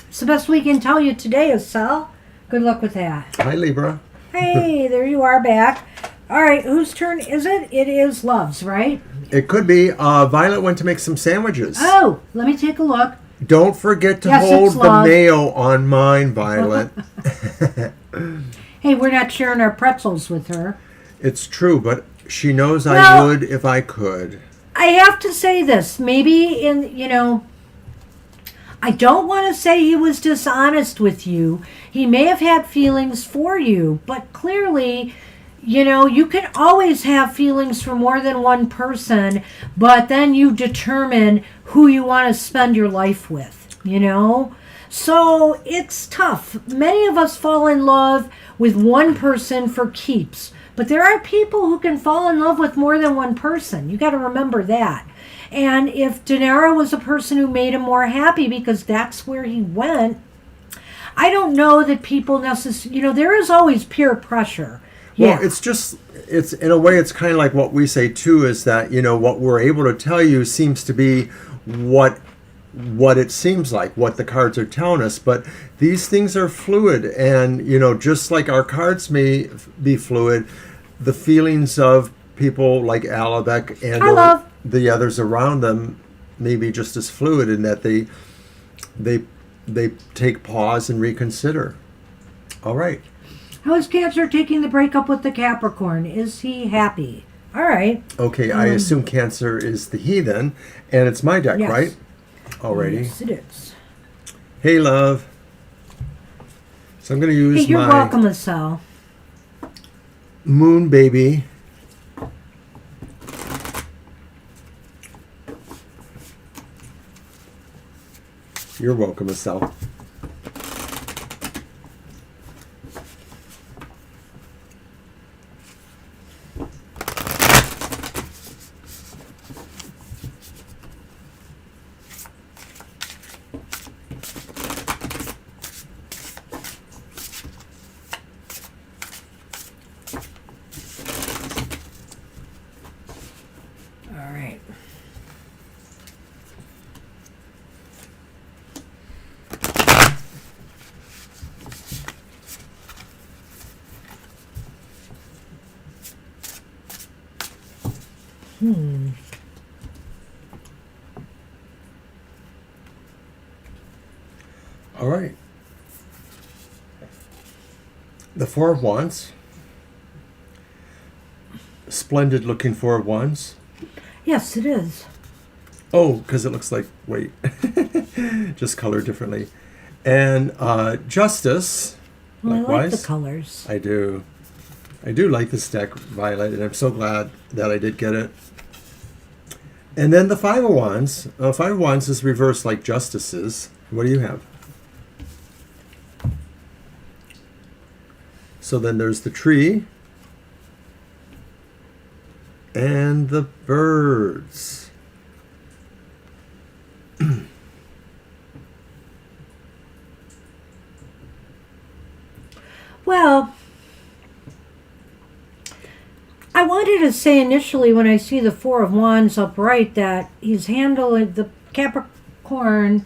It's the best we can tell you today, Sal. Good luck with that. Hi, Libra. Hey, there you are back. All right, whose turn is it? It is Love's, right? It could be. Violet went to make some sandwiches. Oh, let me take a look. Don't forget to hold the mayo on mine, Violet. Hey, we're not sharing our pretzels with her. It's true, but she knows I would if I could. I have to say this. Maybe I don't want to say he was dishonest with you. He may have had feelings for you, but clearly, you can always have feelings for more than one person, but then you determine who you want to spend your life with, So it's tough. Many of us fall in love with one person for keeps, but there are people who can fall in love with more than one person. You got to remember that. And if Dinara was a person who made him more happy because that's where he went, I don't know that people necessarily, there is always peer pressure. Yeah. Well, it's in a way, it's kind of like what we say too, is that, what we're able to tell you seems to be what it seems like, what the cards are telling us. But these things are fluid, and, just like our cards may be fluid, the feelings of people like Alabec and the others around them may be just as fluid, in that they take pause and reconsider. All right. How is Cancer taking the breakup with the Capricorn? Is he happy? All right. Okay, I assume Cancer is the heathen, and it's my deck, yes. right? Alrighty. Yes, it is. Hey, love. So I'm going to use you're welcome, Estelle. Moon Baby. You're welcome, Estelle. All right. All right. The Four of Wands. Splendid looking Four of Wands. Yes, it is. Oh, because it looks like, wait, just colored differently. And Justice. Well, I like the Likewise. colors. I do. I do like this deck, Violet, and I'm so glad that I did get it. And then the Five of Wands. Five of Wands is reversed like Justices. What do you have? So then there's the tree and the birds. Well, I wanted to say initially when I see the Four of Wands upright that he's handling the Capricorn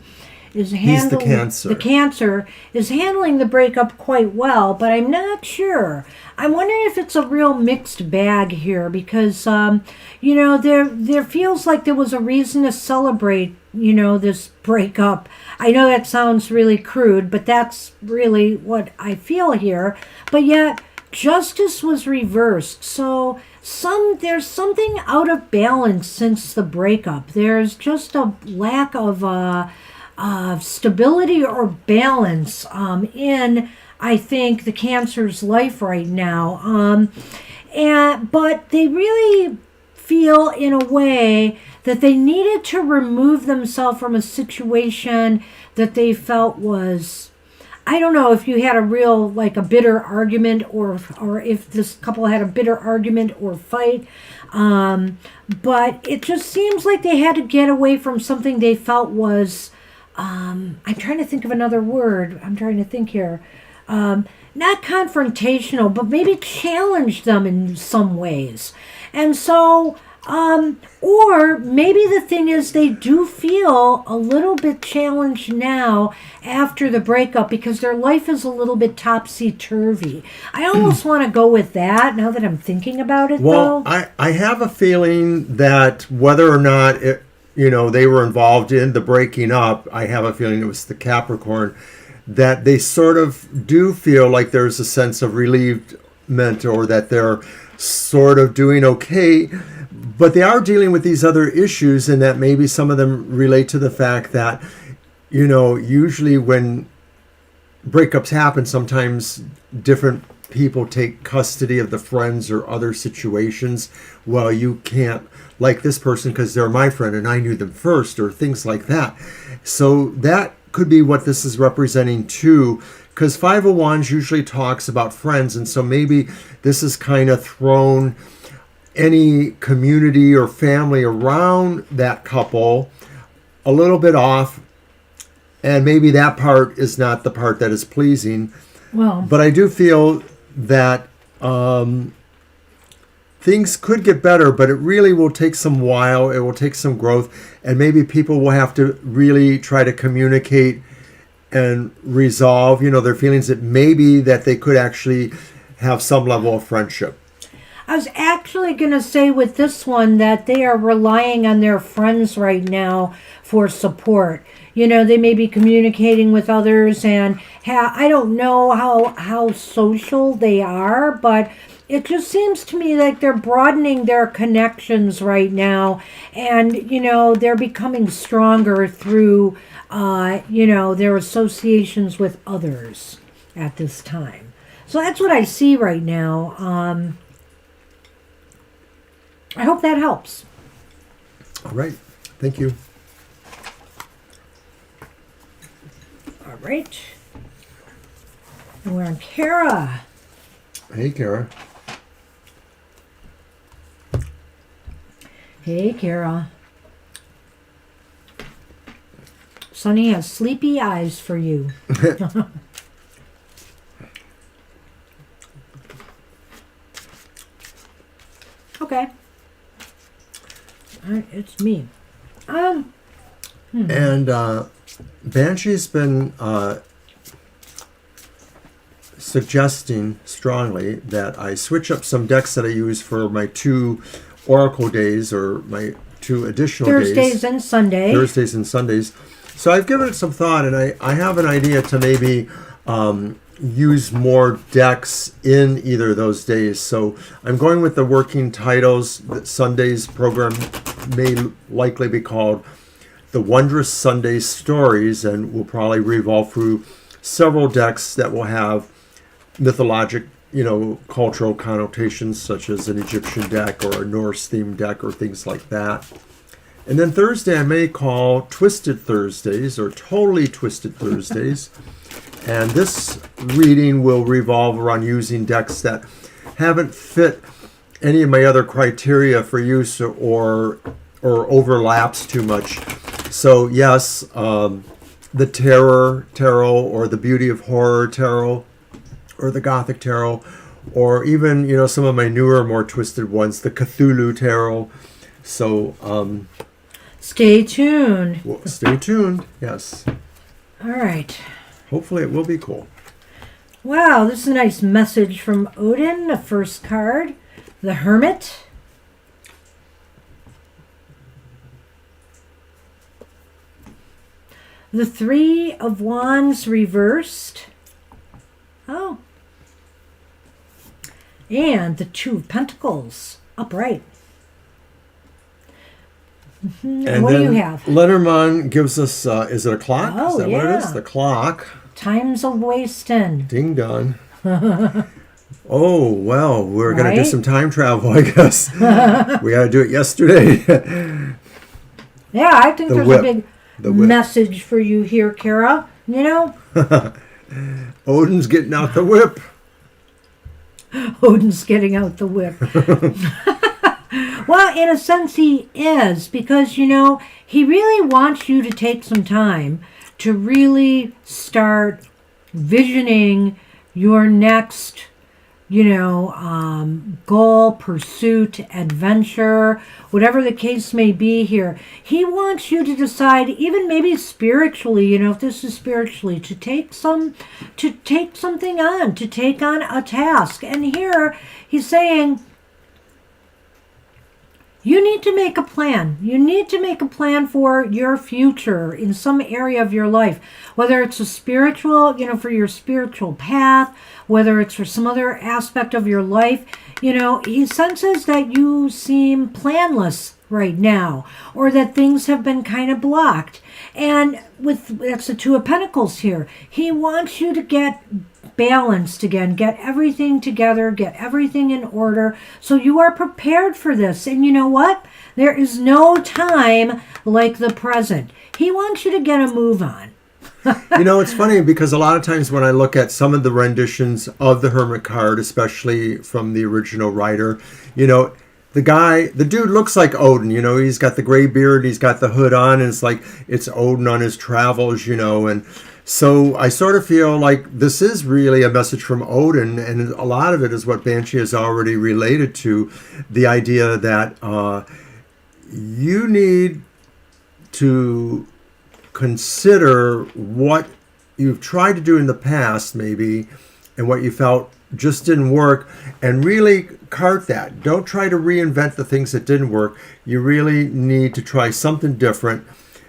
is He's the handling Cancer. the Cancer is handling the breakup quite well, but I'm not sure. I'm wondering if it's a real mixed bag here because there feels like there was a reason to celebrate this breakup. I know that sounds really crude, but that's really what I feel here. But yet justice was reversed. So there's something out of balance since the breakup. There's just a lack of stability or balance in, I think, the Cancer's life right now. But they really feel in a way that they needed to remove themselves from a situation that they felt was, I don't know if you had a real, like a bitter argument or if this couple had a bitter argument or fight. But it just seems like they had to get away from something they felt was, I'm trying to think of another word. I'm trying to think here. Not confrontational, but maybe challenge them in some ways. And so, or maybe the thing is they do feel a little bit challenged now after the breakup because their life is a little bit topsy-turvy. I almost want to go with that now that I'm thinking about it, Well, though. I have a feeling that whether or not they were involved in the breaking up, I have a feeling it was the Capricorn, that they sort of do feel like there's a sense of relievement or that they're sort of doing okay. But they are dealing with these other issues, and that maybe some of them relate to the fact that, usually when breakups happen, sometimes different people take custody of the friends or other situations. Well, you can't like this person because they're my friend and I knew them first, or things like that. So that could be what this is representing too, because Five of Wands usually talks about friends, and so maybe this is kind of thrown any community or family around that couple a little bit off, and maybe that part is not the part that is pleasing. Well, But I do feel that things could get better, but it really will take some while. It will take some growth, and maybe people will have to really try to communicate and resolve, their feelings, that maybe that they could actually have some level of friendship. I was actually going to say with this one that they are relying on their friends right now for support. They may be communicating with others, and I don't know how social they are, but it just seems to me like they're broadening their connections right now, and they're becoming stronger through their associations with others at this time. So that's what I see right now. I hope that helps. All right. Thank you. All right. And we're on Kara. Hey, Kara. Hey, Kara. Sunny has sleepy eyes for you. Okay. All right, it's me. And Banshee's been suggesting strongly that I switch up some decks that I use for my 2 Oracle days, or my 2 additional days. Thursdays and Sundays. Thursdays and Sundays. So I've given it some thought, and I have an idea to maybe use more decks in either of those days. So I'm going with the working titles. Sunday's program may likely be called The Wondrous Sunday Stories, and will probably revolve through several decks that will have mythologic, cultural connotations such as an Egyptian deck or a Norse themed deck or things like that. And then Thursday I may call Twisted Thursdays or Totally Twisted Thursdays. And this reading will revolve around using decks that haven't fit any of my other criteria for use or overlaps too much. So yes, the Terror Tarot or the Beauty of Horror Tarot or the Gothic Tarot, or even, some of my newer, more twisted ones, the Cthulhu Tarot. So stay tuned. Well, stay tuned, yes. All right. Hopefully it will be cool. Wow, this is a nice message from Odin, the first card. The Hermit. The Three of Wands reversed. Oh. And the Two of Pentacles upright. And what do you have? Lenormand gives us, is it a clock? Oh, is that what it is? The clock. Time's a wasting. Ding dong. Oh, well, we're going to do some time travel, I guess. We got to do it yesterday. Yeah, I think there's a big message for you here, Kara. Odin's getting out the whip. Odin's getting out the whip. Well, in a sense, he is, because, he really wants you to take some time to really start visioning your next, goal, pursuit, adventure, whatever the case may be here. He wants you to decide, even maybe spiritually, if this is spiritually, to take something on, to take on a task. And here he's saying, you need to make a plan. You need to make a plan for your future in some area of your life, whether it's a spiritual, for your spiritual path, whether it's for some other aspect of your life. He senses that you seem planless right now, or that things have been kind of blocked. And that's the Two of Pentacles here. He wants you to get balanced again, get everything together, get everything in order, so you are prepared for this. And you know what? There is no time like the present. He wants you to get a move on. It's funny because a lot of times when I look at some of the renditions of the Hermit card, especially from the original writer, the dude looks like Odin, he's got the gray beard, he's got the hood on, and it's like it's Odin on his travels, and so I sort of feel like this is really a message from Odin, and a lot of it is what Banshee has already related to, the idea that you need to consider what you've tried to do in the past, maybe, and what you felt just didn't work, and really cart that. Don't try to reinvent the things that didn't work. You really need to try something different,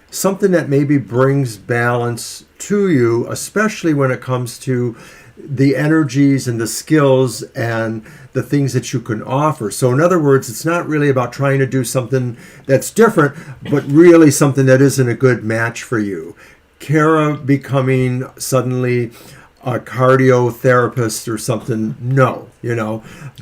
something that maybe brings balance to you, especially when it comes to the energies and the skills and the things that you can offer. So in other words, it's not really about trying to do something that's different, but really something that isn't a good match for you. Kara becoming suddenly a cardio therapist or something, no,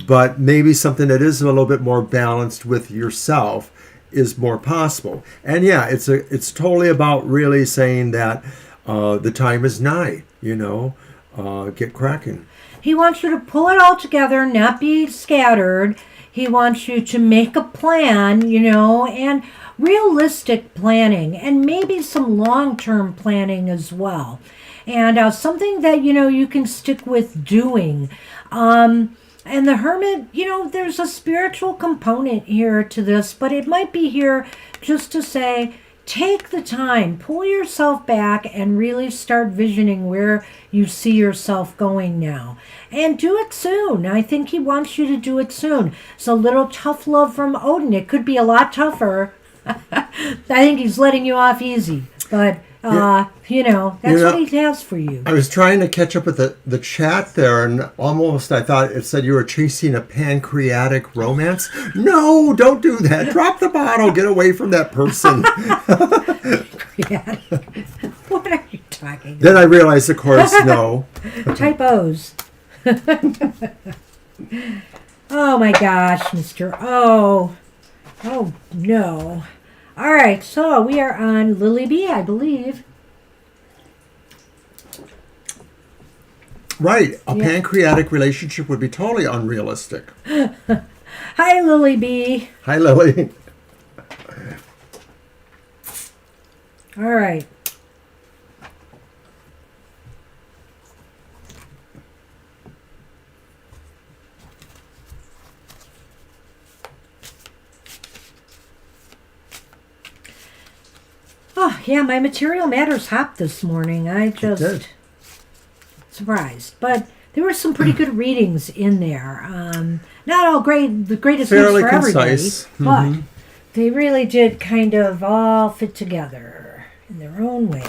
but maybe something that is a little bit more balanced with yourself is more possible. And yeah, it's totally about really saying that the time is nigh, get cracking. He wants you to pull it all together, not be scattered. He wants you to make a plan, and realistic planning, and maybe some long-term planning as well. And something that, you can stick with doing. And the Hermit, there's a spiritual component here to this, but it might be here just to say, take the time, pull yourself back, and really start visioning where you see yourself going now. And do it soon. I think he wants you to do it soon. It's a little tough love from Odin. It could be a lot tougher. I think he's letting you off easy. But, that's what he has for you. I was trying to catch up with the chat there, and almost I thought it said you were chasing a pancreatic romance. No, don't do that. Drop the bottle. Get away from that person. What are you talking about? Then I realized, of course, no. Typos. Oh my gosh, Mr. O. Oh no. All right, so we are on Lily B, I believe. Right. A pancreatic relationship would be totally unrealistic. Hi, Lily B. Hi, Lily. All right. Oh, yeah, my material matters hopped this morning. I just did. surprised. But there were some pretty good readings in there. Not all great, the greatest Fairly news for concise. everybody, but they really did kind of all fit together in their own way.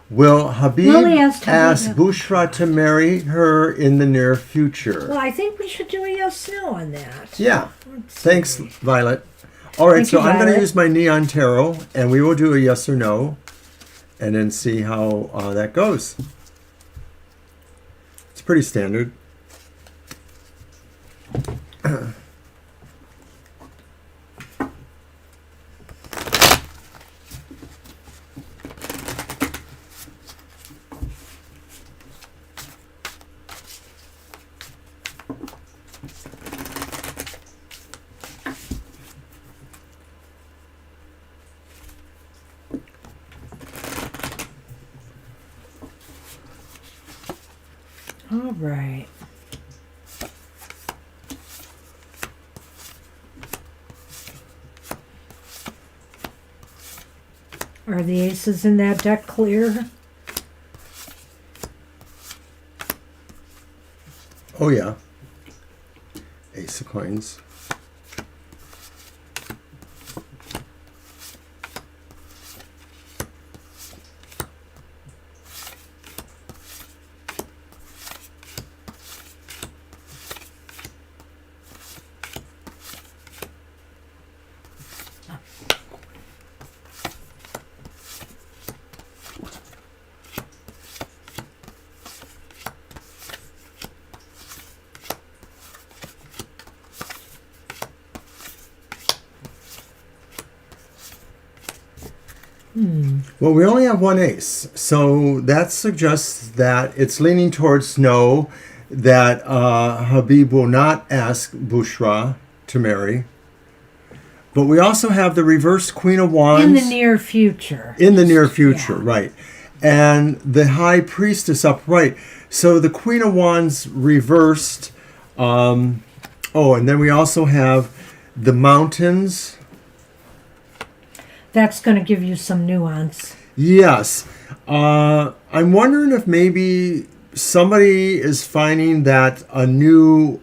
Will Habib Lily asked ask Habib. Bushra to marry her in the near future? Well, I think we should do a yes/no on that. Yeah. Let's Thanks, see. Violet. All right, Thank so you, I'm going to Violet. use my Neon Tarot, and we will do a yes or no, and then see how that goes. It's pretty standard. All right. Are the aces in that deck clear? Oh, yeah. Ace of Coins. Well, we only have one ace, so that suggests that it's leaning towards no, that Habib will not ask Bushra to marry. But we also have the reverse Queen of Wands. In the near future. In the near future, Yeah. right. And the High Priestess upright. So the Queen of Wands reversed. And then we also have the mountains. That's going to give you some nuance. Yes. I'm wondering if maybe somebody is finding that a new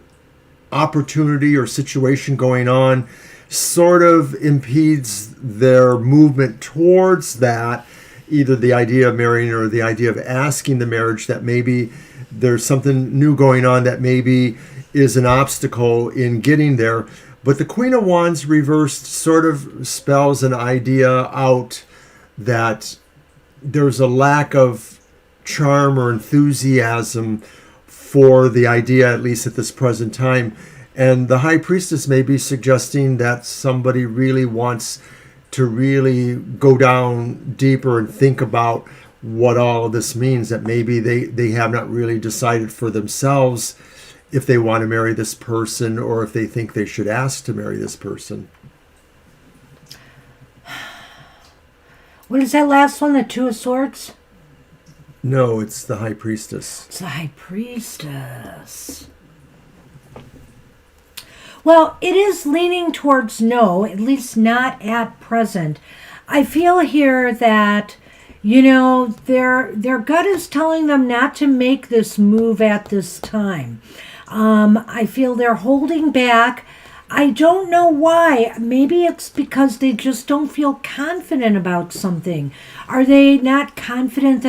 opportunity or situation going on sort of impedes their movement towards that, either the idea of marrying or the idea of asking the marriage, that maybe there's something new going on that maybe is an obstacle in getting there. But the Queen of Wands reversed sort of spells an idea out that there's a lack of charm or enthusiasm for the idea, at least at this present time. And the High Priestess may be suggesting that somebody really wants to really go down deeper and think about what all of this means, that maybe they have not really decided for themselves if they want to marry this person or if they think they should ask to marry this person. What is that last one? The Two of Swords? No, it's the High Priestess. It's the High Priestess. Well, it is leaning towards no, at least not at present. I feel here that, their gut is telling them not to make this move at this time. I feel they're holding back. I don't know why. Maybe it's because they just don't feel confident about something. Are they not confident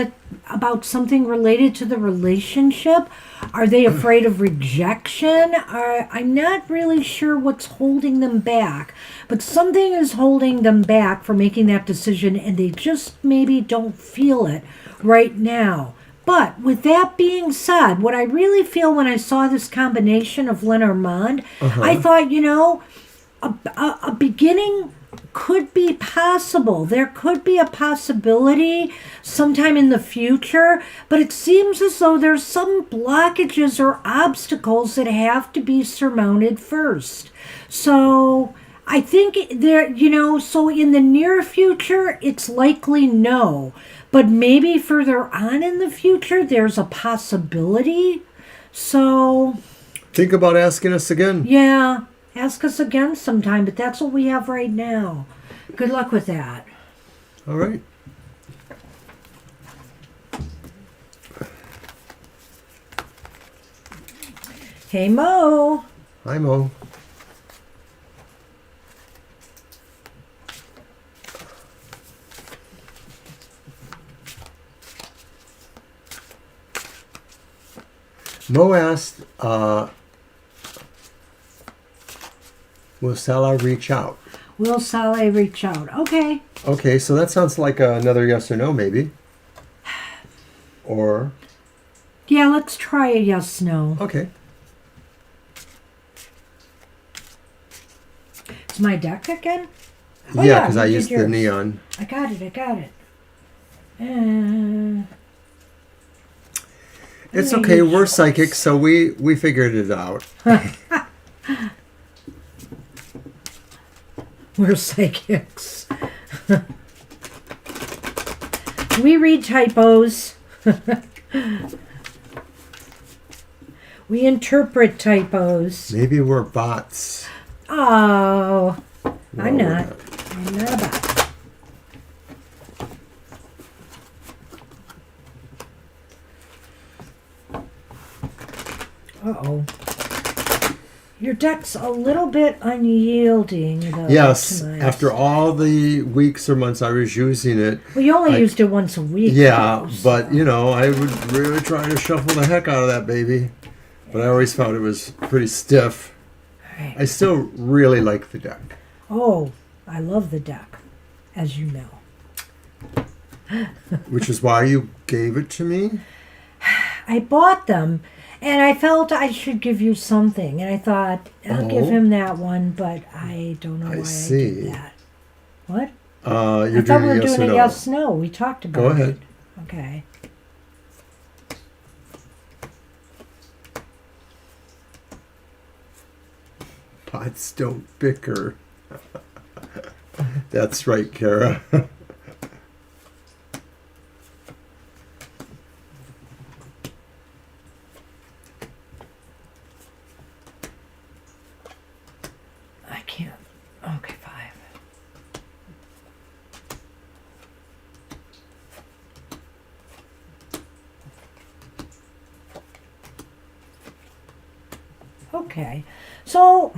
about something related to the relationship? Are they afraid of rejection? I'm not really sure what's holding them back, but something is holding them back from making that decision, and they just maybe don't feel it right now. But with that being said, what I really feel when I saw this combination of Lenormand, I thought, a beginning could be possible. There could be a possibility sometime in the future, but it seems as though there's some blockages or obstacles that have to be surmounted first. So I think so in the near future, it's likely no. But maybe further on in the future, there's a possibility. So Think about asking us again. yeah, ask us again sometime, but that's what we have right now. Good luck with that. All right. Hey, Mo. Hi, Mo. Mo asked, will Salah reach out? Will Saleh reach out? Okay. Okay, so that sounds like another yes or no, maybe. Or, Yeah, let's try a yes/no. okay. It's my deck again? Yeah, because you I did used the yours. neon. I got it. It's Yeah, okay, you we're chose. psychic, so we figured it out. We're psychics. We read typos. We interpret typos. Maybe we're bots. Oh, No, I'm we're not. I'm not a bot. Uh-oh. Your deck's a little bit unyielding, though. Yes, tonight. after all the weeks or months I was using it, Well, you only I- used it once a week. yeah, though, but so- I would really try to shuffle the heck out of that baby. But I always found it was pretty stiff. Right. I still really like the deck. Oh, I love the deck, as you know. Which is why you gave it to me? I bought them, and I felt I should give you something, and I thought I'll give Oh. him that one, but I don't know I why I see. did that. What? You're I thought doing we a were yes doing or a no. yes/no. We talked about Go it. ahead. Okay. Pots don't bicker. That's right, Kara. I can't. Okay, 5. Okay. So,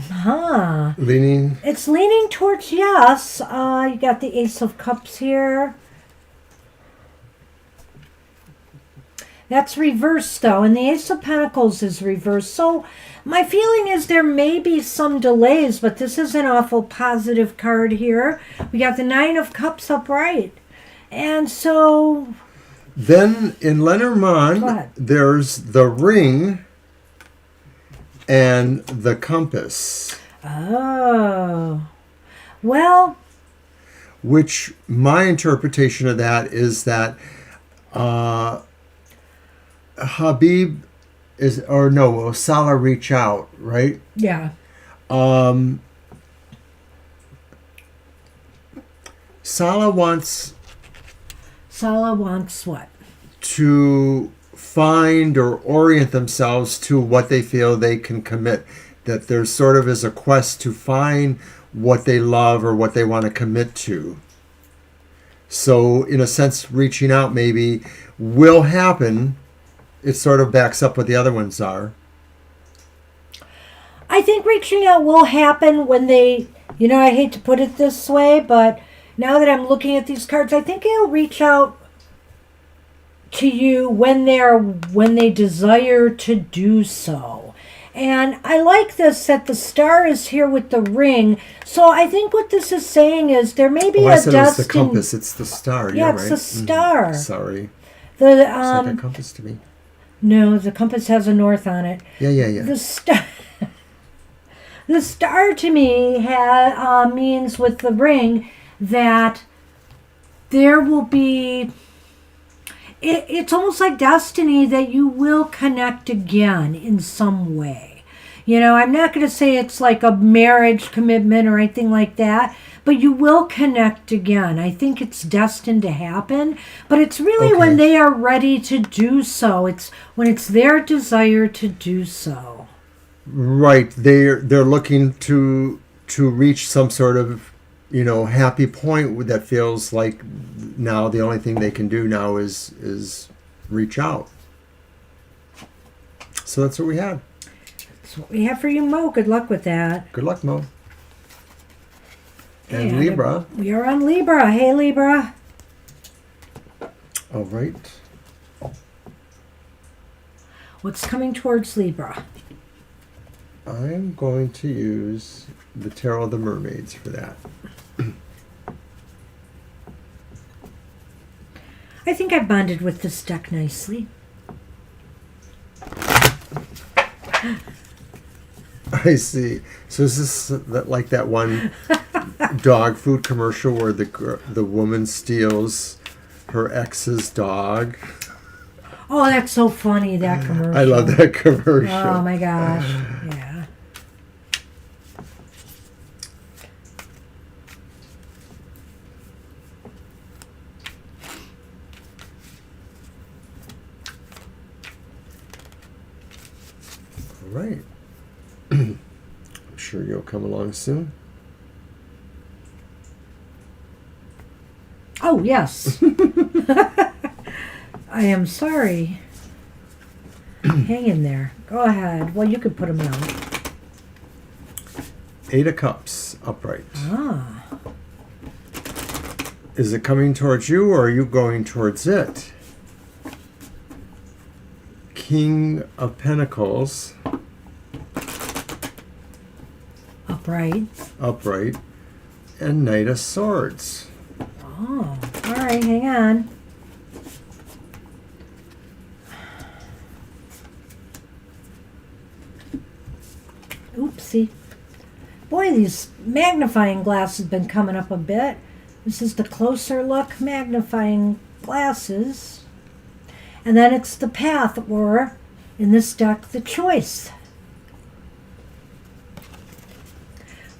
Leaning. it's leaning towards yes. You got the Ace of Cups here. That's reversed, though, and the Ace of Pentacles is reversed. So my feeling is there may be some delays, but this is an awful positive card here. We got the Nine of Cups upright. And so, Then in Go Lenormand, ahead. there's the ring and the compass, oh, well, which my interpretation of that is that Habib is, or no, will Salah reach out, right? yeah. Salah wants Salah wants what? to find or orient themselves to what they feel they can commit. That there sort of is a quest to find what they love or what they want to commit to. So, in a sense, reaching out maybe will happen. It sort of backs up what the other ones are. I think reaching out will happen when they, I hate to put it this way, but now that I'm looking at these cards, I think they'll reach out to you when they desire to do so. And I like this that the star is here with the ring. So I think what this is saying is there may be I a said it was the destiny. compass. It's the star. Yeah, You're it's right. the star. Sorry. The It's like a compass to me. no, the compass has a north on it. Yeah. The star. The star to me means with the ring that there will be. It's almost like destiny that you will connect again in some way. I'm not going to say it's like a marriage commitment or anything like that, but you will connect again. I think it's destined to happen, but it's really when they are ready to do so. It's when it's their desire to do so. Right. They're looking to reach some sort of happy point that feels like now the only thing they can do now is reach out. So that's what we had. That's what we have for you, Mo. Good luck with that. Good luck, Mo. And Libra. We are on Libra. Hey, Libra. All right. What's coming towards Libra? I'm going to use the Tarot of the Mermaids for that. I think I bonded with this deck nicely. I see. So is this like that one dog food commercial where the woman steals her ex's dog? Oh, that's so funny, that commercial. I love that commercial. Oh, my gosh. Yeah. All right. I'm sure you'll come along soon. Oh, yes. I am sorry. Hang in there. Go ahead. Well, you could put them out. 8 of Cups, upright. Ah. Is it coming towards you or are you going towards it? King of Pentacles. Upright. Upright. And Knight of Swords. Oh. All right, hang on. Oopsie. Boy, these magnifying glasses have been coming up a bit. This is the closer look magnifying glasses. And then it's the path, or in this deck, the choice.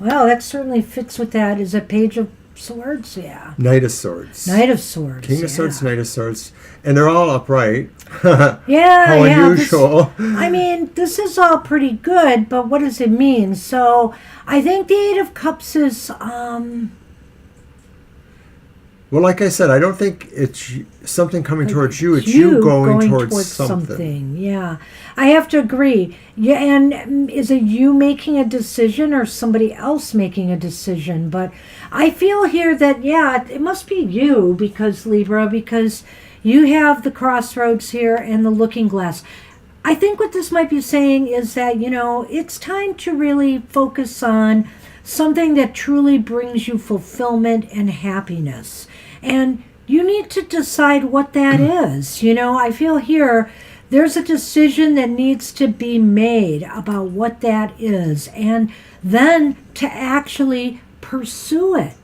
Well, that certainly fits with that. Is a Page of Swords? Yeah. Knight of Swords. Knight of Swords. King of Swords, Knight of Swords. And they're all upright. Yeah, How unusual. I mean, this is all pretty good, but what does it mean? So, I think the Eight of Cups is, Well, like I said, I don't think it's something coming towards you. It's you going towards something. Yeah, I have to agree. Yeah, and is it you making a decision or somebody else making a decision? But I feel here that, yeah, it must be you because you have the crossroads here and the looking glass. I think what this might be saying is that, it's time to really focus on something that truly brings you fulfillment and happiness. And you need to decide what that is. I feel here there's a decision that needs to be made about what that is, and then to actually pursue it.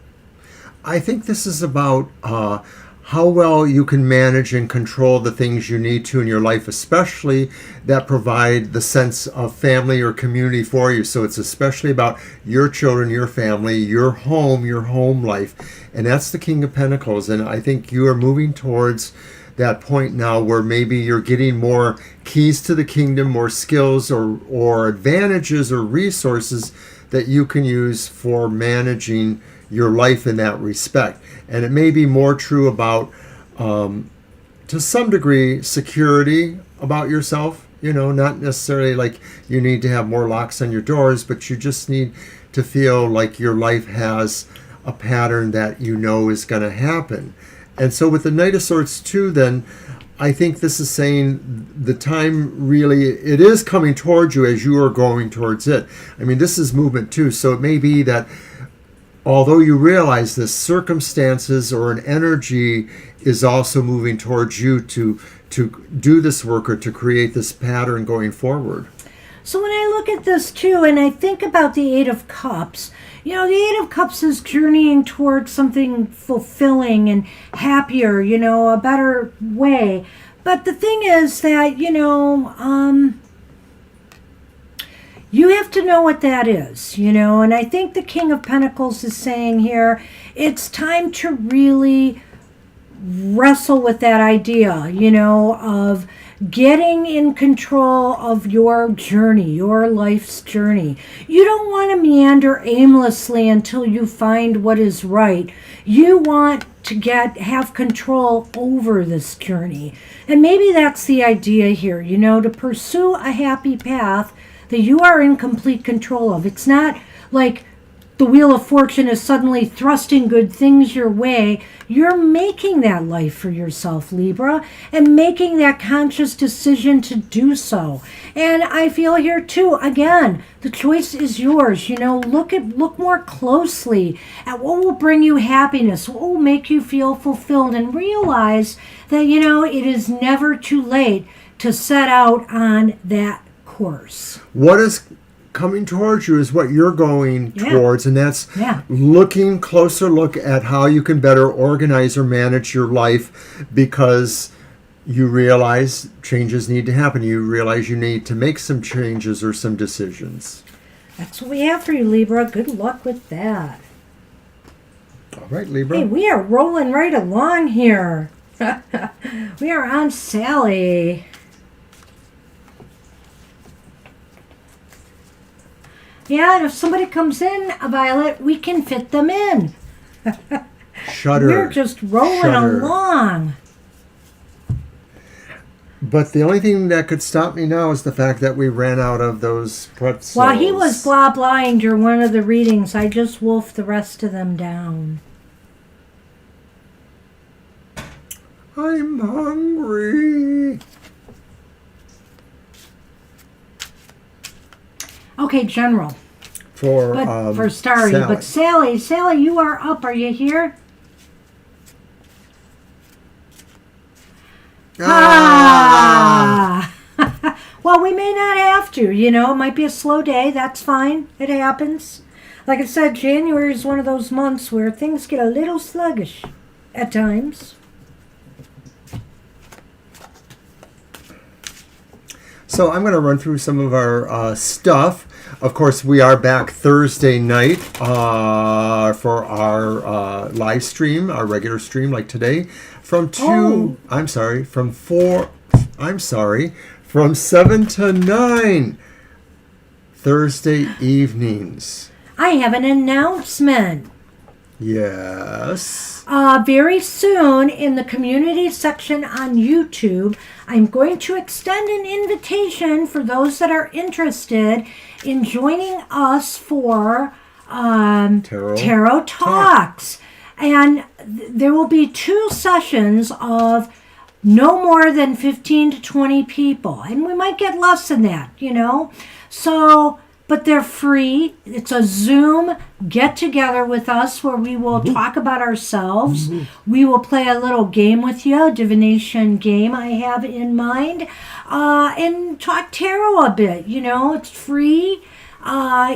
I think this is about how well you can manage and control the things you need to in your life, especially that provide the sense of family or community for you. So it's especially about your children, your family, your home life. And that's the King of Pentacles. And I think you are moving towards that point now where maybe you're getting more keys to the kingdom, more skills or advantages or resources that you can use for managing your life in that respect. And it may be more true about, to some degree, security about yourself, You know, not necessarily like you need to have more locks on your doors, but you just need to feel like your life has a pattern that you know is going to happen. And so with the Knight of Swords too, then I think this is saying the time really, it is coming towards you as you are going towards it. I mean, this is movement too. So it may be that although you realize this, circumstances or an energy is also moving towards you to do this work or to create this pattern going forward. So when I look at this too, and I think about the Eight of Cups, you know, the Eight of Cups is journeying towards something fulfilling and happier, you know, a better way. But the thing is that, you know, you have to know what that is, you know, and I think the King of Pentacles is saying here, it's time to really wrestle with that idea, you know, of getting in control of your journey, your life's journey. You don't want to meander aimlessly until you find what is right. You want to have control over this journey. And maybe that's the idea here, you know, to pursue a happy path that you are in complete control of. It's not like the Wheel of Fortune is suddenly thrusting good things your way. You're making that life for yourself, Libra, and making that conscious decision to do so. And I feel here too, again, the choice is yours. You know, look more closely at what will bring you happiness, what will make you feel fulfilled, and realize that, you know, it is never too late to set out on that course. What is coming towards you is what you're going towards, and that's looking closer look at how you can better organize or manage your life, because you realize changes need to happen. You realize you need to make some changes or some decisions. That's what we have for you, Libra. Good luck with that. All right, Libra. Hey, we are rolling right along here. We are on Sally. Yeah, and if somebody comes in, Violet, we can fit them in. Shudder. We're just rolling along. But the only thing that could stop me now is the fact that we ran out of those pretzels. While he was blah-blahing during one of the readings, I just wolfed the rest of them down. I'm hungry. Okay, General. For Starry. Sally. But Sally, you are up. Are you here? Ah! Well, we may not have to, you know. It might be a slow day. That's fine. It happens. Like I said, January is one of those months where things get a little sluggish at times. So I'm going to run through some of our stuff. Of course, we are back Thursday night for our live stream, our regular stream like today, from 7 to 9 Thursday evenings. I have an announcement. Yes. Very soon in the community section on YouTube, I'm going to extend an invitation for those that are interested in joining us for Tarot Talks. And there will be 2 sessions of no more than 15 to 20 people. And we might get less than that, you know. So, but they're free. It's a Zoom get together with us where we will talk about ourselves. We will play a little game with you, a divination game I have in mind, and talk tarot a bit. You know, it's free.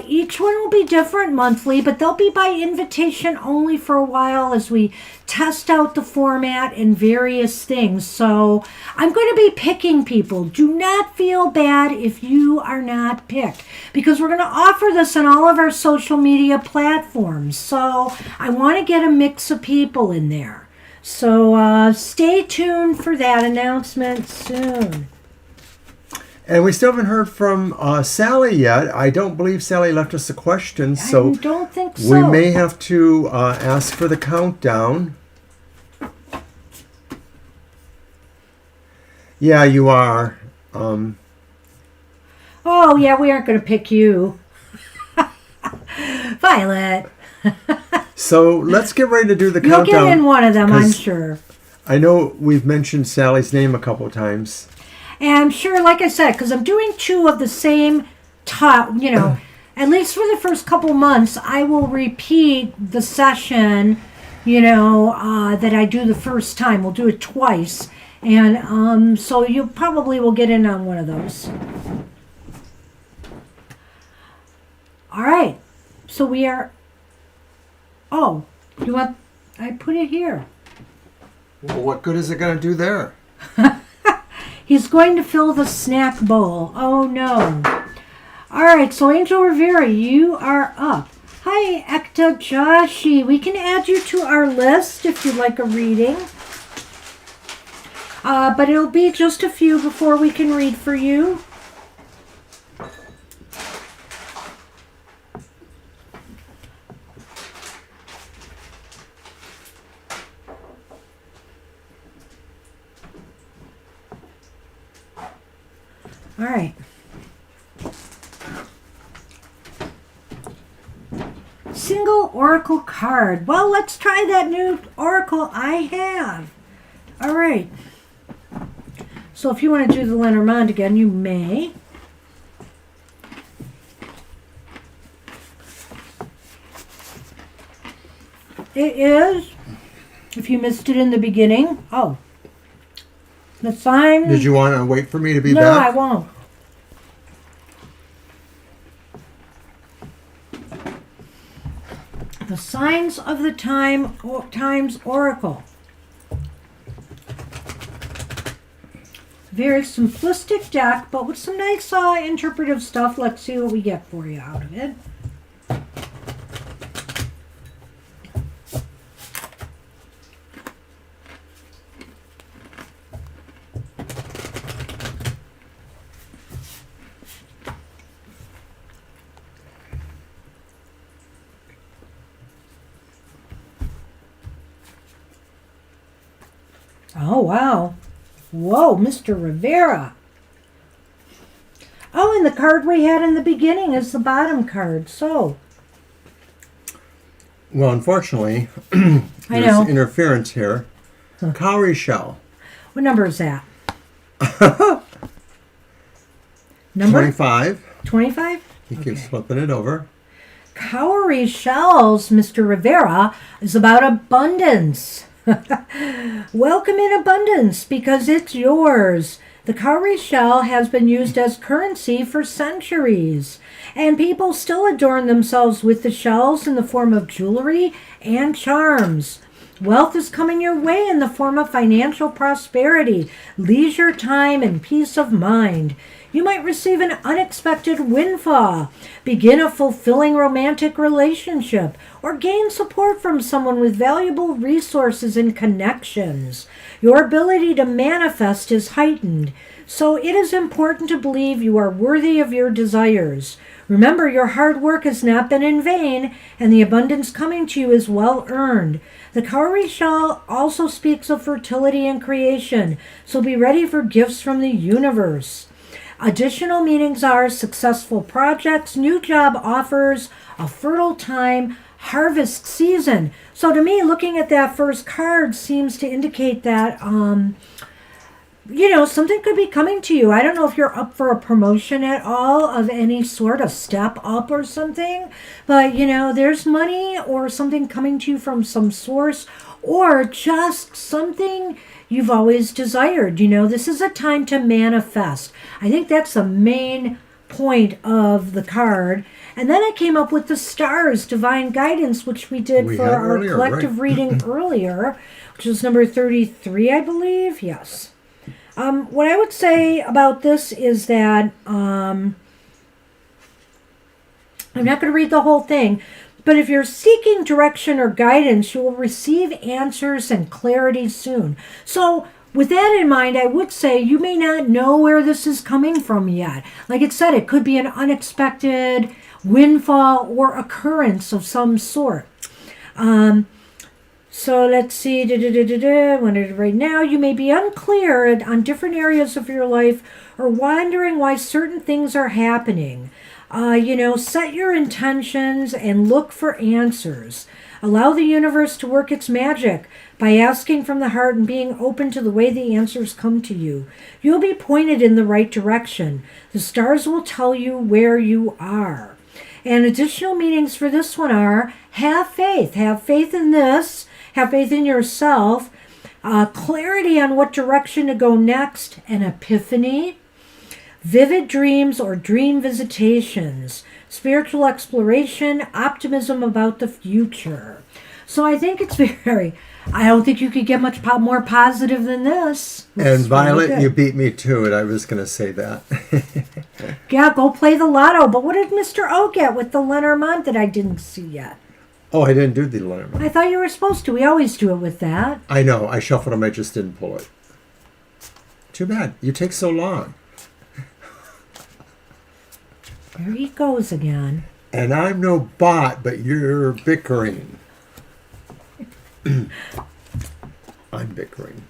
Each one will be different monthly, but they'll be by invitation only for a while as we test out the format and various things. So I'm going to be picking people. Do not feel bad if you are not picked, because we're going to offer this on all of our social media platforms. So I want to get a mix of people in there. So stay tuned for that announcement soon. And we still haven't heard from Sally yet. I don't believe Sally left us a question, so I don't think so. We may have to ask for the countdown. Yeah, you are. Oh, yeah, we aren't going to pick you. Violet. So let's get ready to do the You'll countdown. get in one of them, I'm 'cause sure. I know we've mentioned Sally's name a couple of times. And I'm sure, like I said, because I'm doing 2 of the same top, at least for the first couple months, I will repeat the session, that I do the first time. We'll do it twice. And so you probably will get in on one of those. All right. So we are... Oh, you want... I put it here. Well, what good is it going to do there? He's going to fill the snack bowl. Oh, no. All right, so Angel Rivera, you are up. Hi, Ekta Joshi. We can add you to our list if you'd like a reading. But it'll be just a few before we can read for you. All right. Single oracle card. Well, let's try that new oracle I have. All right. So if you want to do the Lenormand again, you may. It is, if you missed it in the beginning, the sign. Did you want to wait for me to be No, back? I won't. The Signs of the Times Oracle. Very simplistic deck, but with some nice interpretive stuff. Let's see what we get for you out of it. Oh, wow. Whoa, Mr. Rivera. Oh, and the card we had in the beginning is the bottom card, so. Well, unfortunately, I there's know. interference here. Cowrie shell. What number is that? Number? 25. 25? He keeps flipping it over. Cowrie shells, Mr. Rivera, is about abundance. Welcome in abundance because it's yours. The cowrie shell has been used as currency for centuries, and people still adorn themselves with the shells in the form of jewelry and charms. Wealth is coming your way in the form of financial prosperity, leisure time, and peace of mind. You might receive an unexpected windfall, begin a fulfilling romantic relationship, or gain support from someone with valuable resources and connections. Your ability to manifest is heightened, so it is important to believe you are worthy of your desires. Remember, your hard work has not been in vain, and the abundance coming to you is well earned. The cowrie shell also speaks of fertility and creation, so be ready for gifts from the universe. Additional meanings are successful projects, new job offers, a fertile time, harvest season. So to me, looking at that first card seems to indicate that, something could be coming to you. I don't know if you're up for a promotion at all of any sort, a step up or something, but, there's money or something coming to you from some source, or just something you've always desired. This is a time to manifest. I think that's the main point of the card. And then I came up with the stars, divine guidance, which we did for our earlier, collective right. reading earlier, which is number 33, I believe. Yes. What I would say about this is that I'm not going to read the whole thing, but if you're seeking direction or guidance, you will receive answers and clarity soon. So with that in mind, I would say you may not know where this is coming from yet. Like it said, it could be an unexpected windfall or occurrence of some sort. So let's see. Right now, you may be unclear on different areas of your life or wondering why certain things are happening. Set your intentions and look for answers. Allow the universe to work its magic by asking from the heart and being open to the way the answers come to you. You'll be pointed in the right direction. The stars will tell you where you are. And additional meanings for this one are have faith. Have faith in this. Have faith in yourself. Clarity on what direction to go next. An epiphany. Vivid dreams or dream visitations, spiritual exploration, optimism about the future. So I think it's I don't think you could get much more positive than this. And Violet, you beat me to it. I was going to say that. Yeah, go play the lotto. But what did Mr. O get with the Lenormand that I didn't see yet? Oh, I didn't do the Lenormand. I thought you were supposed to. We always do it with that. I know. I shuffled them. I just didn't pull it. Too bad. You take so long. There he goes again. And I'm no bot, but you're bickering. I'm bickering.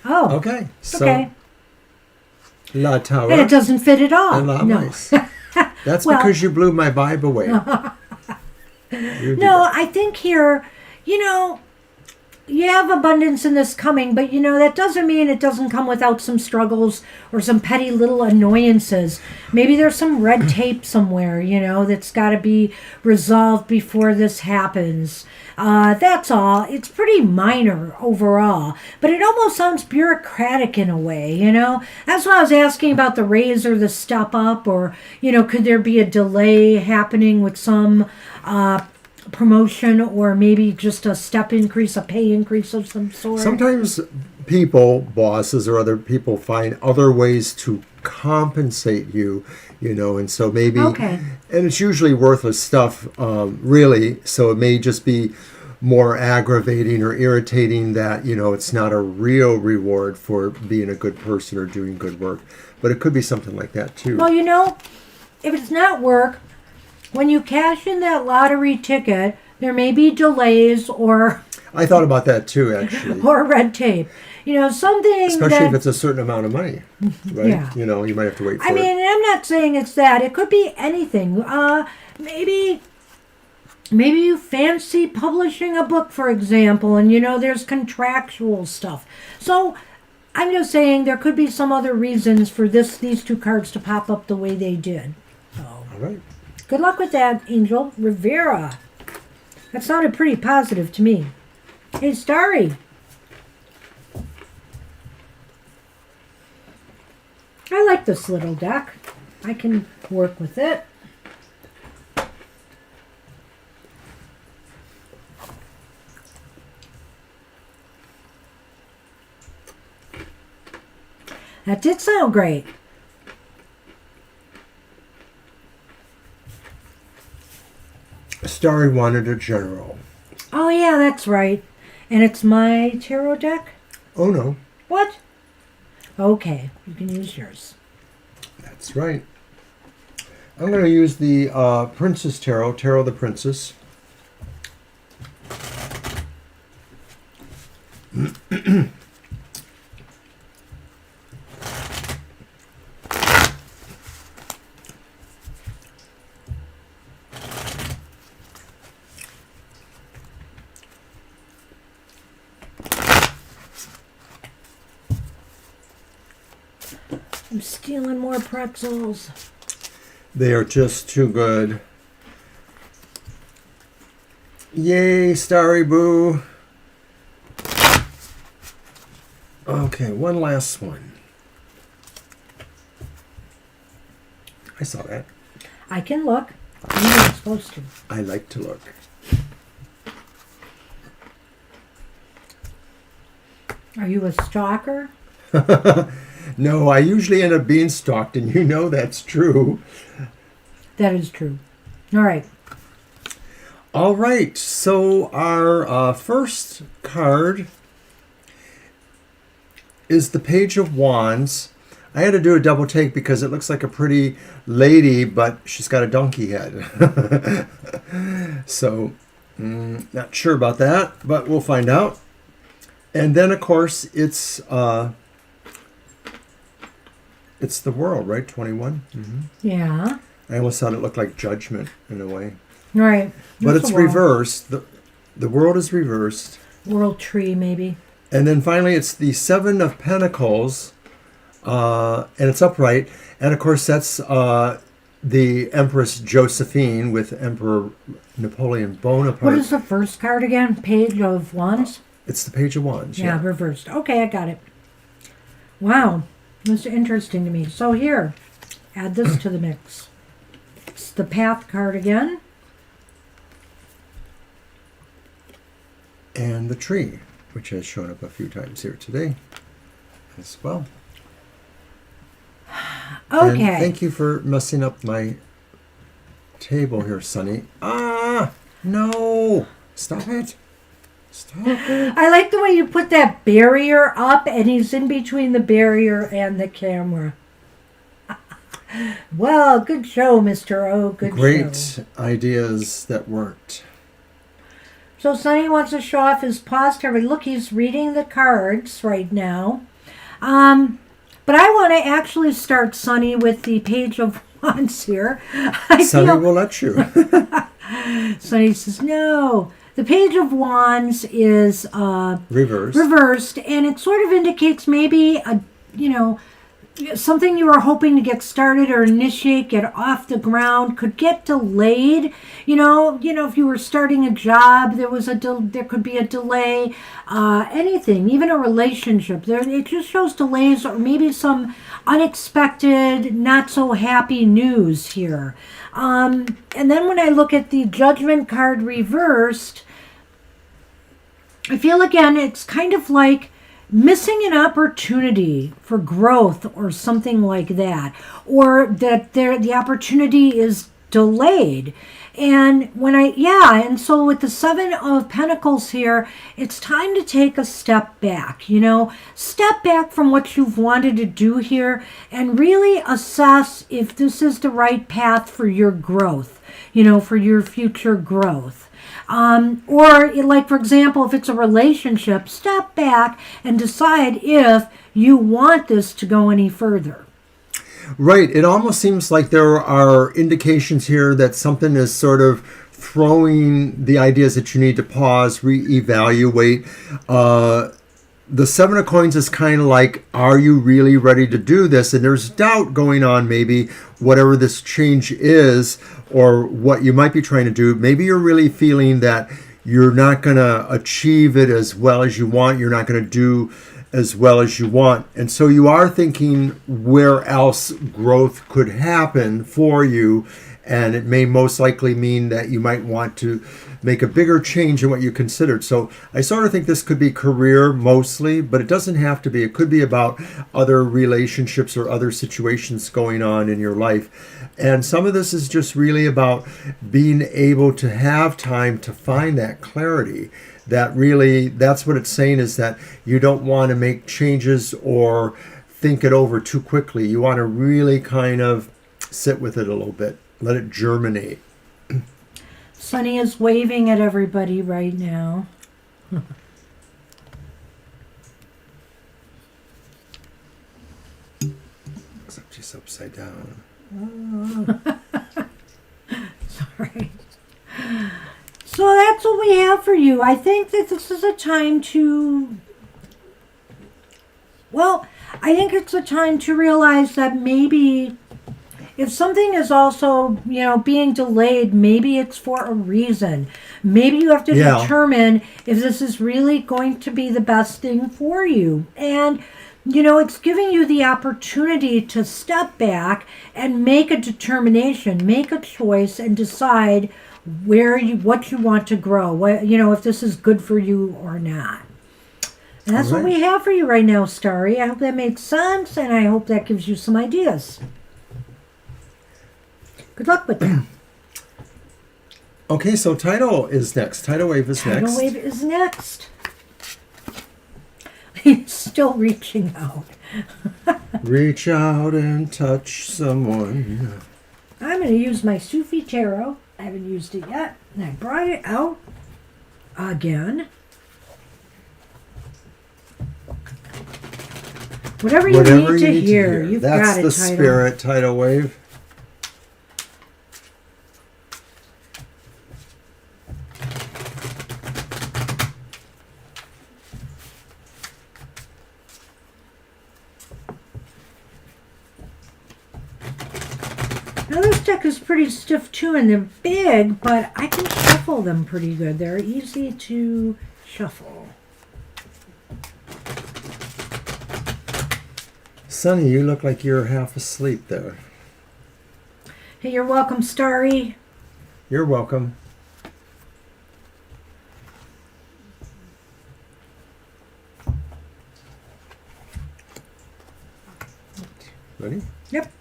Oh. Okay. So, okay. La Tower. And it doesn't fit at all. And La No. Mice. That's because you blew my vibe away. No, I think here, you have abundance in this coming, but that doesn't mean it doesn't come without some struggles or some petty little annoyances. Maybe there's some red tape somewhere, that's got to be resolved before this happens. That's all. It's pretty minor overall, but it almost sounds bureaucratic in a way, That's why I was asking about the raise or the step up, or, could there be a delay happening with some promotion, or maybe just a step increase, a pay increase of some sort. Sometimes people, bosses or other people, find other ways to compensate you, and so maybe, Okay. And it's usually worthless stuff, really, so it may just be more aggravating or irritating that, it's not a real reward for being a good person or doing good work, but it could be something like that too. Well, if it's not work, when you cash in that lottery ticket, there may be delays or... I thought about that too, actually. Or red tape. Something especially if it's a certain amount of money, right? Yeah. You might have to wait for I mean, I'm not saying it's that. It could be anything. Maybe you fancy publishing a book, for example, and, there's contractual stuff. So I'm just saying there could be some other reasons for these two cards to pop up the way they did. So. All right. Good luck with that, Angel. Rivera. That sounded pretty positive to me. Hey, Starry. I like this little deck. I can work with it. That did sound great. Starry wanted a general. Oh, yeah, that's right. And it's my tarot deck? Oh, no. What? Okay, you can use yours. That's right. I'm going to use the Princess Tarot, Tarot the Princess. I'm stealing more pretzels. They are just too good. Yay, Starry Boo. Okay, one last one. I saw that. I can look. You're not supposed to. I like to look. Are you a stalker? No, I usually end up being stalked, and you know that's true. That is true. All right. All right, so our first card is the Page of Wands. I had to do a double take because it looks like a pretty lady, but she's got a donkey head. So Not sure about that, but we'll find out. And then, of course, it's the world, right? 21. Mm-hmm. Yeah. I almost thought it looked like judgment in a way. Right. But That's it's the world. reversed. The world is reversed. World tree, maybe. And then finally, it's the Seven of Pentacles, and it's upright. And of course, that's the Empress Josephine with Emperor Napoleon Bonaparte. What is the first card again? Page of Wands? It's the Page of Wands. Yeah, reversed. Okay, I got it. Wow. That's interesting to me. So here, add this to the mix. It's the Path card again. And the tree, which has shown up a few times here today as well. Okay. And thank you for messing up my table here, Sunny. No. Stop it. Stop it. I like the way you put that barrier up, and he's in between the barrier and the camera. Well, good show, Mr. O. Good show. Great ideas that worked. So Sonny wants to show off his paws to everybody. Look, he's reading the cards right now. But I want to actually start, Sonny, with the Page of Wands here. Sunny will let you. Sonny says, no. The Page of Wands is reversed, and it sort of indicates maybe something you were hoping to get started or initiate, get off the ground, could get delayed. If you were starting a job, there could be a delay. Anything, even a relationship. It just shows delays or maybe some unexpected, not so happy news here. And then when I look at the Judgment card reversed, I feel again it's kind of like missing an opportunity for growth or something like that, or that the opportunity is delayed. And and so with the Seven of Pentacles here, it's time to take a step back, step back from what you've wanted to do here and really assess if this is the right path for your growth, for your future growth. Or like, for example, if it's a relationship, step back and decide if you want this to go any further. Right. It almost seems like there are indications here that something is sort of throwing the ideas that you need to pause, reevaluate. The Seven of Coins is kind of like, are you really ready to do this? And there's doubt going on, maybe, whatever this change is or what you might be trying to do. Maybe you're really feeling that you're not going to achieve it as well as you want. You're not going to do as well as you want. And so you are thinking where else growth could happen for you. And it may most likely mean that you might want to make a bigger change in what you considered. So I sort of think this could be career mostly, but it doesn't have to be. It could be about other relationships or other situations going on in your life. And some of this is just really about being able to have time to find that clarity. That's what it's saying, is that you don't want to make changes or think it over too quickly. You want to really kind of sit with it a little bit. Let it germinate. Sunny is waving at everybody right now. Except she's upside down. Sorry. So that's what we have for you. I think that this is a time to... I think it's a time to realize that maybe... if something is also, being delayed, maybe it's for a reason. Maybe you have to determine if this is really going to be the best thing for you. And, it's giving you the opportunity to step back and make a determination, make a choice, and decide what you want to grow. If this is good for you or not. And that's what we have for you right now, Starry. I hope that makes sense, and I hope that gives you some ideas. Good luck with that. Okay, so Tidal is next. Tidal Wave is next. Tidal Wave is next. He's still reaching out. Reach out and touch someone. I'm going to use my Sufi Tarot. I haven't used it yet. And I brought it out. again. Whatever you Whatever need you to need hear, to hear. you've That's got it, the Tidal. spirit, tidal wave. Now this deck is pretty stiff too, and they're big, but I can shuffle them pretty good. They're easy to shuffle. Sonny, you look like you're half asleep there. Hey, you're welcome, Starry. You're welcome. Ready? Yep.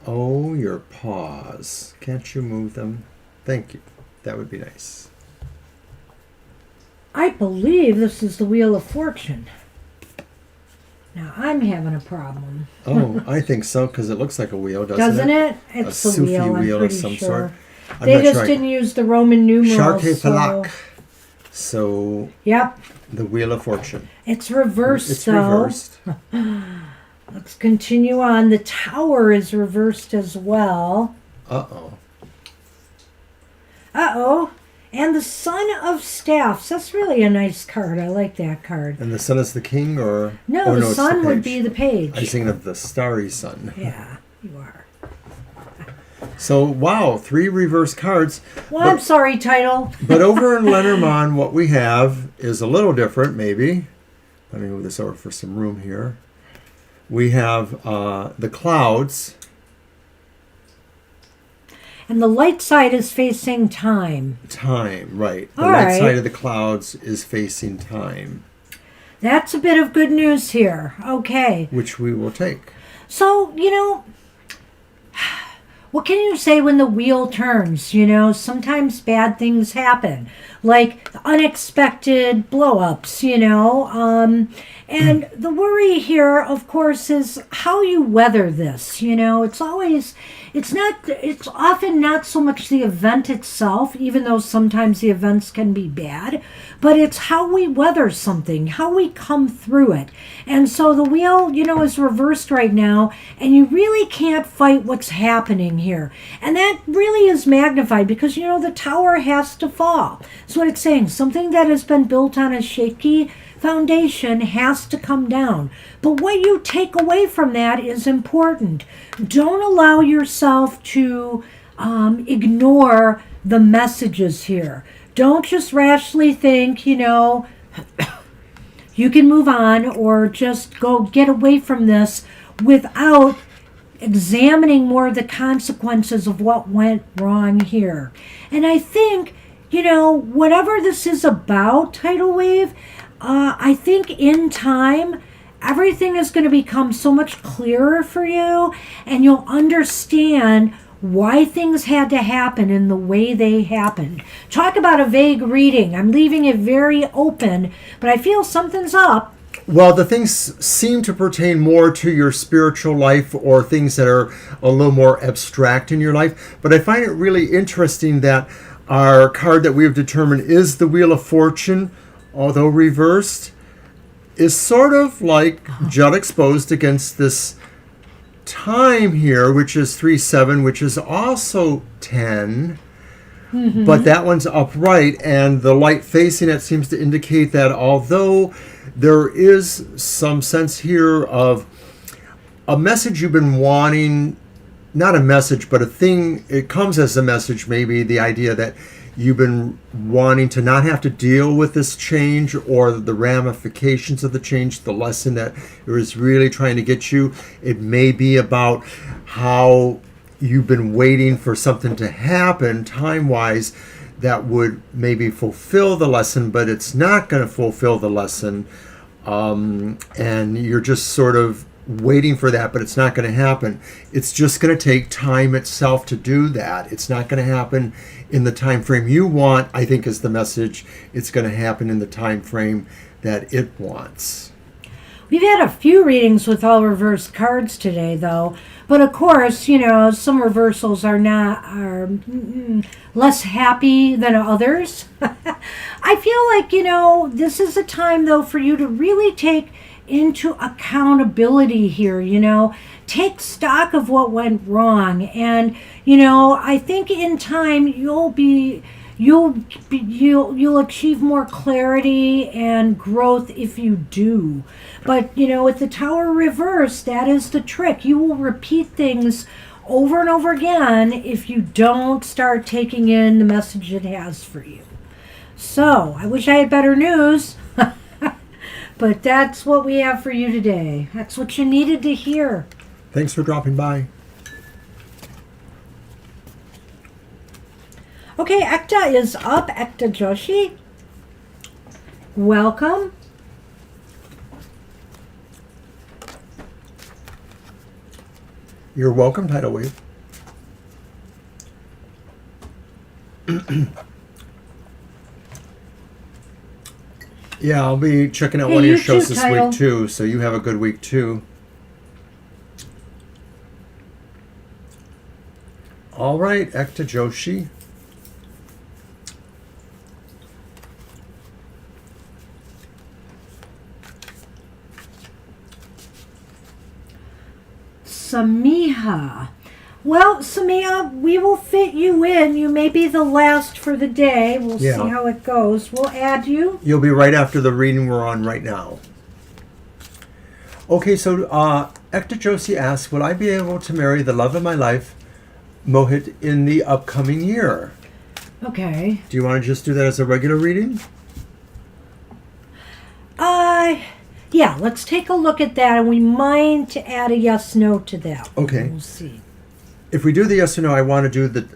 Oh, your paws. Can't you move them? Thank you. That would be nice. I believe this is the Wheel of Fortune. Now I'm having a problem. Oh, I think so, because it looks like a wheel, Doesn't it? It's A the wheel, Sufi I'm wheel of pretty some sure. sort. I'm They not just sure. didn't use the Roman numerals. Charte So, Palak. So, yep, the Wheel of Fortune. it's reversed It's though. reversed. Let's continue on. The Tower is reversed as well. Uh-oh. Uh-oh. And the Son of Staffs. That's really a nice card. I like that card. And the sun is the king, or? No, oh, the it's Sun would page. be the page. I was thinking of the starry sun. Yeah, you are. So, wow, 3 reverse cards. Well, I'm sorry, title. But over in Lenormand, what we have is a little different, maybe. Let me move this over for some room here. We have the clouds. And the light side is facing time. Time, right. The All right right. side of the clouds is facing time, That's a bit of good news here. Okay. which we will take. So, what can you say when the wheel turns? Sometimes bad things happen, like unexpected blow-ups, and the worry here, of course, is how you weather this. It's often not so much the event itself, even though sometimes the events can be bad, but it's how we weather something, how we come through it. And so the wheel, is reversed right now, and you really can't fight what's happening here. And that really is magnified because, the tower has to fall. That's what it's saying. Something that has been built on a shaky foundation has to come down. But what you take away from that is important. Don't allow yourself to ignore the messages here. Don't just rashly think, you can move on or just go get away from this without examining more of the consequences of what went wrong here. And I think, whatever this is about, tidal wave, I think in time, everything is going to become so much clearer for you, and you'll understand why things had to happen in the way they happened. Talk about a vague reading. I'm leaving it very open, but I feel something's up. Well, the things seem to pertain more to your spiritual life or things that are a little more abstract in your life. But I find it really interesting that our card that we have determined is the Wheel of Fortune, although reversed, is sort of like juxtaposed against this time here, which is 3-7, which is also 10. Mm-hmm. But that one's upright, and the light facing it seems to indicate that although there is some sense here of a message you've been wanting, not a message, but a thing, it comes as a message, maybe the idea that you've been wanting to not have to deal with this change or the ramifications of the change, the lesson that it was really trying to get you. It may be about how you've been waiting for something to happen time-wise that would maybe fulfill the lesson, but it's not going to fulfill the lesson. And you're just sort of waiting for that, but it's not going to happen. It's just going to take time itself to do that. It's not going to happen in the time frame you want, I think is the message. It's going to happen in the time frame that it wants. We've had a few readings with all reversed cards today, though. But of course, some reversals are less happy than others. I feel like, this is a time, though, for you to really take into accountability here, take stock of what went wrong. And, I think in time you'll achieve more clarity and growth if you do. But with the Tower reversed, that is the trick. You will repeat things over and over again if you don't start taking in the message it has for you. So I wish I had better news, but that's what we have for you today. That's what you needed to hear. Thanks for dropping by. Okay, Ekta is up. Ekta Joshi. Welcome. You're welcome, Tidal Wave. Yeah, I'll be checking out one of your shows this week too, so you have a good week too. All right, Ekta Joshi. Samiha. Well, Samiha, we will fit you in. You may be the last for the day. We'll see how it goes. We'll add you. You'll be right after the reading we're on right now. Okay, so Ekta Joshi asks, will I be able to marry the love of my life, Mohit, in the upcoming year? Okay. Do you want to just do that as a regular reading? Yeah, let's take a look at that, and we might add a yes/no to that. Okay. We'll see. If we do the yes or no, I want to do the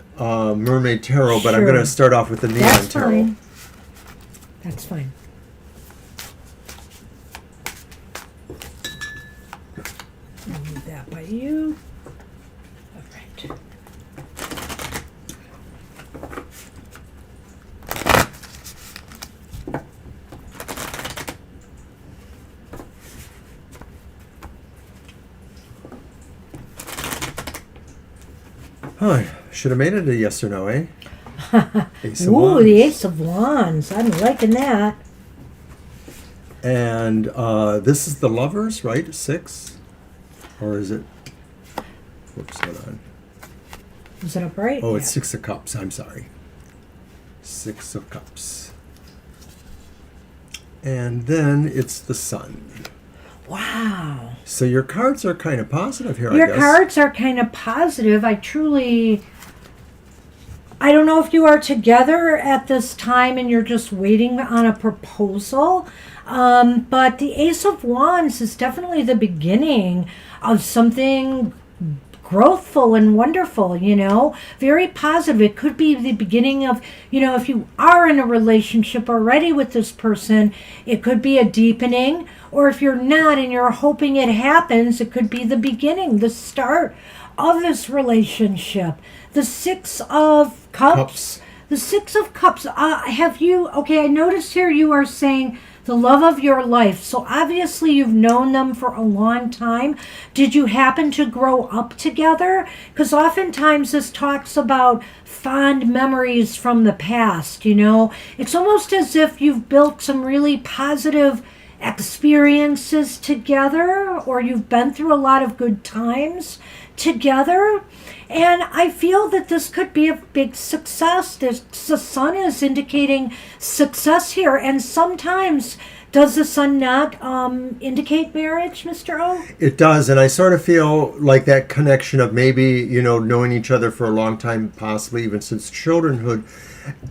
Mermaid Tarot, but I'm going to start off with the Neon Tarot. That's fine. I'll leave that by you. All right. Huh, should have made it a yes or no, eh? Ace of Ooh, Wands. the Ace of Wands. I'm liking that. And this is the Lovers, right? 6? Or is it... Whoops, hold on. Is it upright? Oh, it's 6 of Cups. I'm sorry. 6 of Cups. And then it's the Sun. Wow. So your cards are kind of positive here, I guess. Your cards are kind of positive. I don't know if you are together at this time and you're just waiting on a proposal, but the Ace of Wands is definitely the beginning of something growthful and wonderful, very positive. It could be the beginning of, if you are in a relationship already with this person, it could be a deepening, or if you're not and you're hoping it happens, it could be the beginning, the start of this relationship. The 6 of Cups. The 6 of Cups. I noticed here you are saying the love of your life. So obviously you've known them for a long time. Did you happen to grow up together? Because oftentimes this talks about fond memories from the past, It's almost as if you've built some really positive experiences together, or you've been through a lot of good times together. And I feel that this could be a big success. The Sun is indicating success here. And sometimes, does the Sun not indicate marriage, Mr. O? It does. And I sort of feel like that connection of maybe, knowing each other for a long time, possibly even since childhood.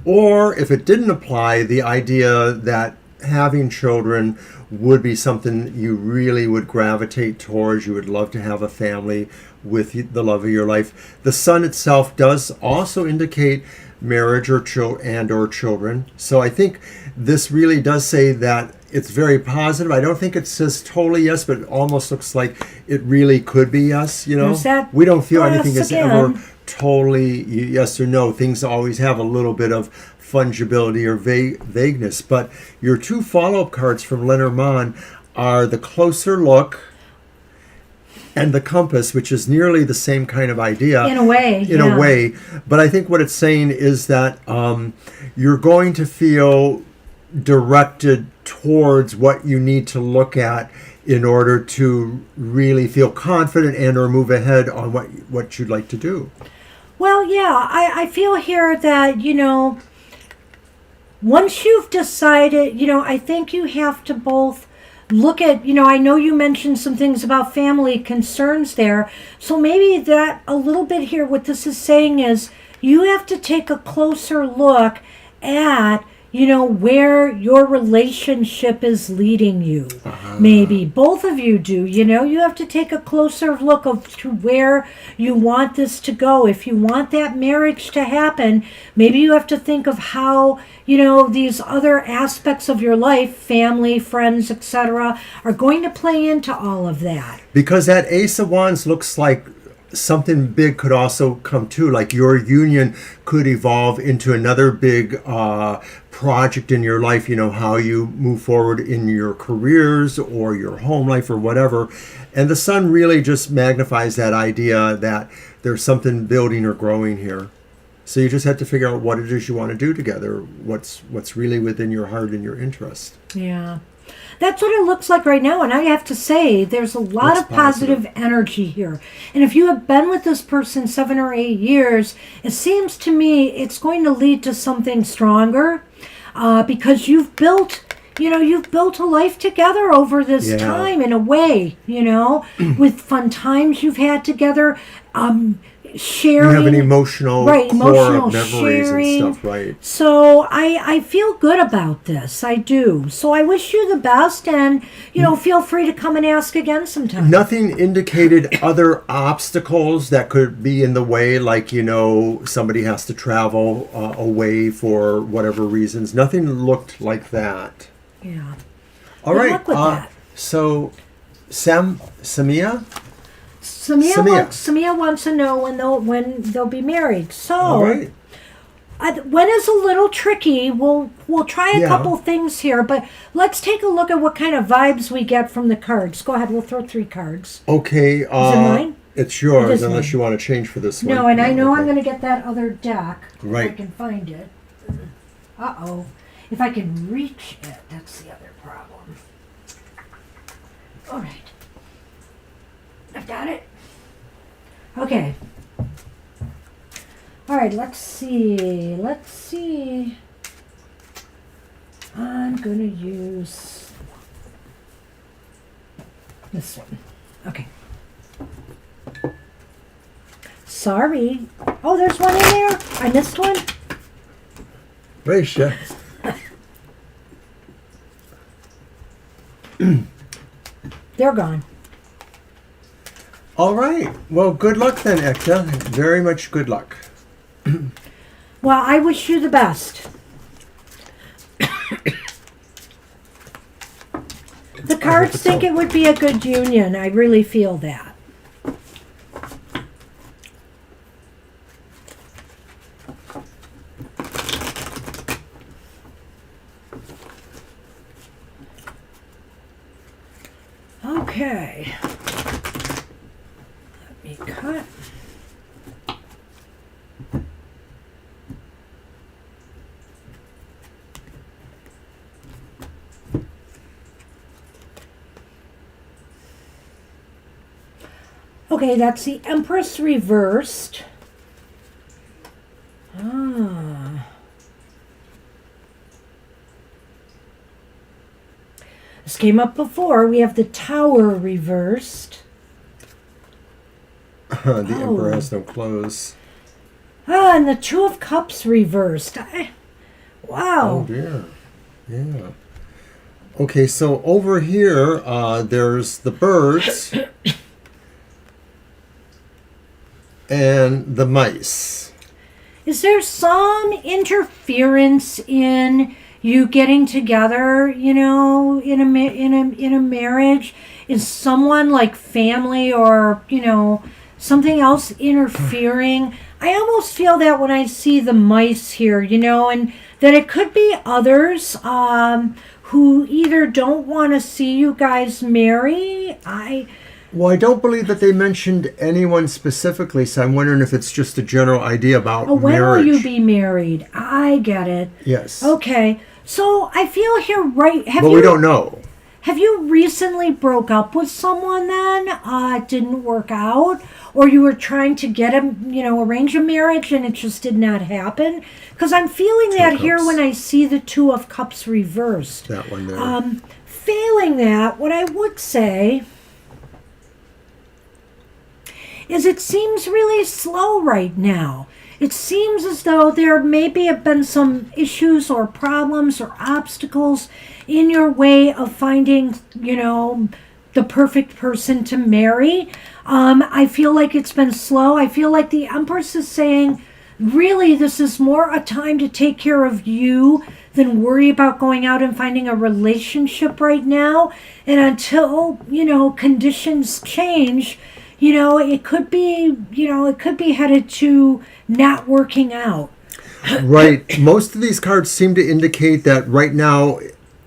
Or if it didn't apply, the idea that having children would be something you really would gravitate towards. You would love to have a family with the love of your life. The Sun itself does also indicate marriage or children. So I think this really does say that it's very positive. I don't think it says totally yes, but it almost looks like it really could be yes. We don't feel anything is ever totally yes or no. Things always have a little bit of fungibility or vagueness. But your 2 follow-up cards from Lenormand are the closer look and the compass, which is nearly the same kind of idea. In a way. In a way. But I think what it's saying is that you're going to feel directed towards what you need to look at in order to really feel confident and or move ahead on what you'd like to do. Well, yeah, I feel here that, once you've decided, I think you have to both look at, I know you mentioned some things about family concerns there. So maybe that a little bit here, what this is saying is you have to take a closer look at, where your relationship is leading you. Maybe both of you do, you have to take a closer look to where you want this to go. If you want that marriage to happen, maybe you have to think of how, these other aspects of your life, family, friends, etc., are going to play into all of that. Because that Ace of Wands looks like something big could also come too, like your union could evolve into another big project in your life, how you move forward in your careers or your home life or whatever. And the sun really just magnifies that idea that there's something building or growing here. So you just have to figure out what it is you want to do together, what's really within your heart and your interest. Yeah. That's what it looks like right now. And I have to say, there's a lot of positive energy here. And if you have been with this person 7 or 8 years, it seems to me it's going to lead to something stronger because you've built a life together over this time in a way, with fun times you've had together. Sharing, you have an emotional core of memories sharing. and stuff, right? So I feel good about this. I do. So I wish you the best, and feel free to come and ask again sometime. Nothing indicated other obstacles that could be in the way, like somebody has to travel away for whatever reasons. Nothing looked like that. Yeah. All Good right. luck with that. So, Samia. Samia wants to know when they'll be married. So, all right. When is a little tricky. We'll try a couple things here, but let's take a look at what kind of vibes we get from the cards. Go ahead. We'll throw 3 cards. Okay. Is it mine? It's yours, It is unless mine. you want to change for this one. No, and I know okay. I'm going to get that other deck. Right. If I can find it. Uh-oh. If I can reach it, that's the other problem. All right. I've got it. Okay. All right, let's see. I'm going to use this one. Okay. Sorry. Oh, there's one in there. I missed one. Raisha. They're gone. All right. Well, good luck then, Ekta. Very much good luck. Well, I wish you the best. The cards think it would be a good union. I really feel that. Okay. Let me cut. Okay, that's the Empress reversed. Ah. This came up before. We have the Tower reversed. The Emperor has no clothes. Ah, and the Two of Cups reversed. Wow. Oh dear. Yeah. Okay, so over here, there's the birds and the mice. Is there some interference in you getting together, in a marriage? Is someone like family or, something else interfering? I almost feel that when I see the mice here, and that it could be others who either don't want to see you guys marry. Well, I don't believe that they mentioned anyone specifically, so I'm wondering if it's just a general idea about when marriage. will you be married? I get it. Yes. Okay. So I feel here, right? But we don't know. Have you recently broke up with someone then? It didn't work out? Or you were trying to get arrange a marriage and it just did not happen? Because I'm feeling that here when I see the Two of Cups reversed. That one there. Failing that, what I would say is it seems really slow right now. It seems as though there maybe have been some issues or problems or obstacles in your way of finding, the perfect person to marry. I feel like it's been slow. I feel like the Empress is saying, really, this is more a time to take care of you than worry about going out and finding a relationship right now. And until, conditions change, it could be headed to not working out. Right. Most of these cards seem to indicate that right now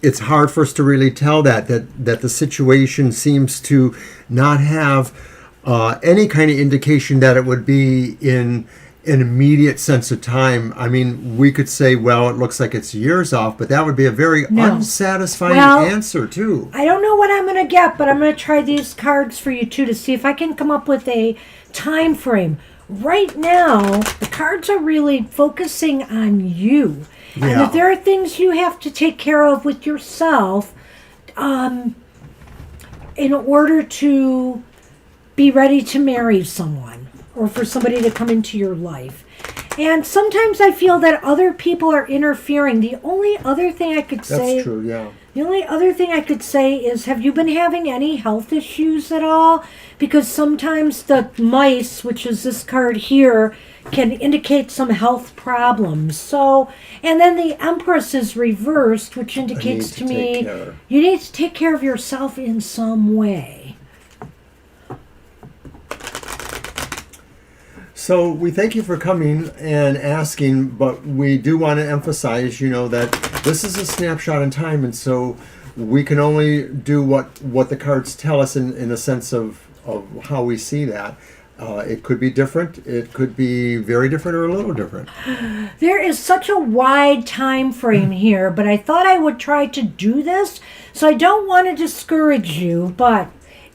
it's hard for us to really tell that the situation seems to not have any kind of indication that it would be in an immediate sense of time. I mean, we could say, well, it looks like it's years off, but that would be a very unsatisfying answer, too. I don't know what I'm going to get, but I'm going to try these cards for you, too, to see if I can come up with a time frame. Right now, the cards are really focusing on you. Yeah. And if there are things you have to take care of with yourself in order to be ready to marry someone or for somebody to come into your life. And sometimes I feel that other people are interfering. The only other thing I could say... That's true, yeah. The only other thing I could say is, have you been having any health issues at all? Because sometimes the mice, which is this card here, can indicate some health problems. So, and then the Empress is reversed, which indicates to me you need to take care of yourself in some way. So we thank you for coming and asking, but we do want to emphasize, that this is a snapshot in time, and so we can only do what the cards tell us in a sense of how we see that. It could be different. It could be very different or a little different. There is such a wide time frame here, but I thought I would try to do this, so I don't want to discourage you, but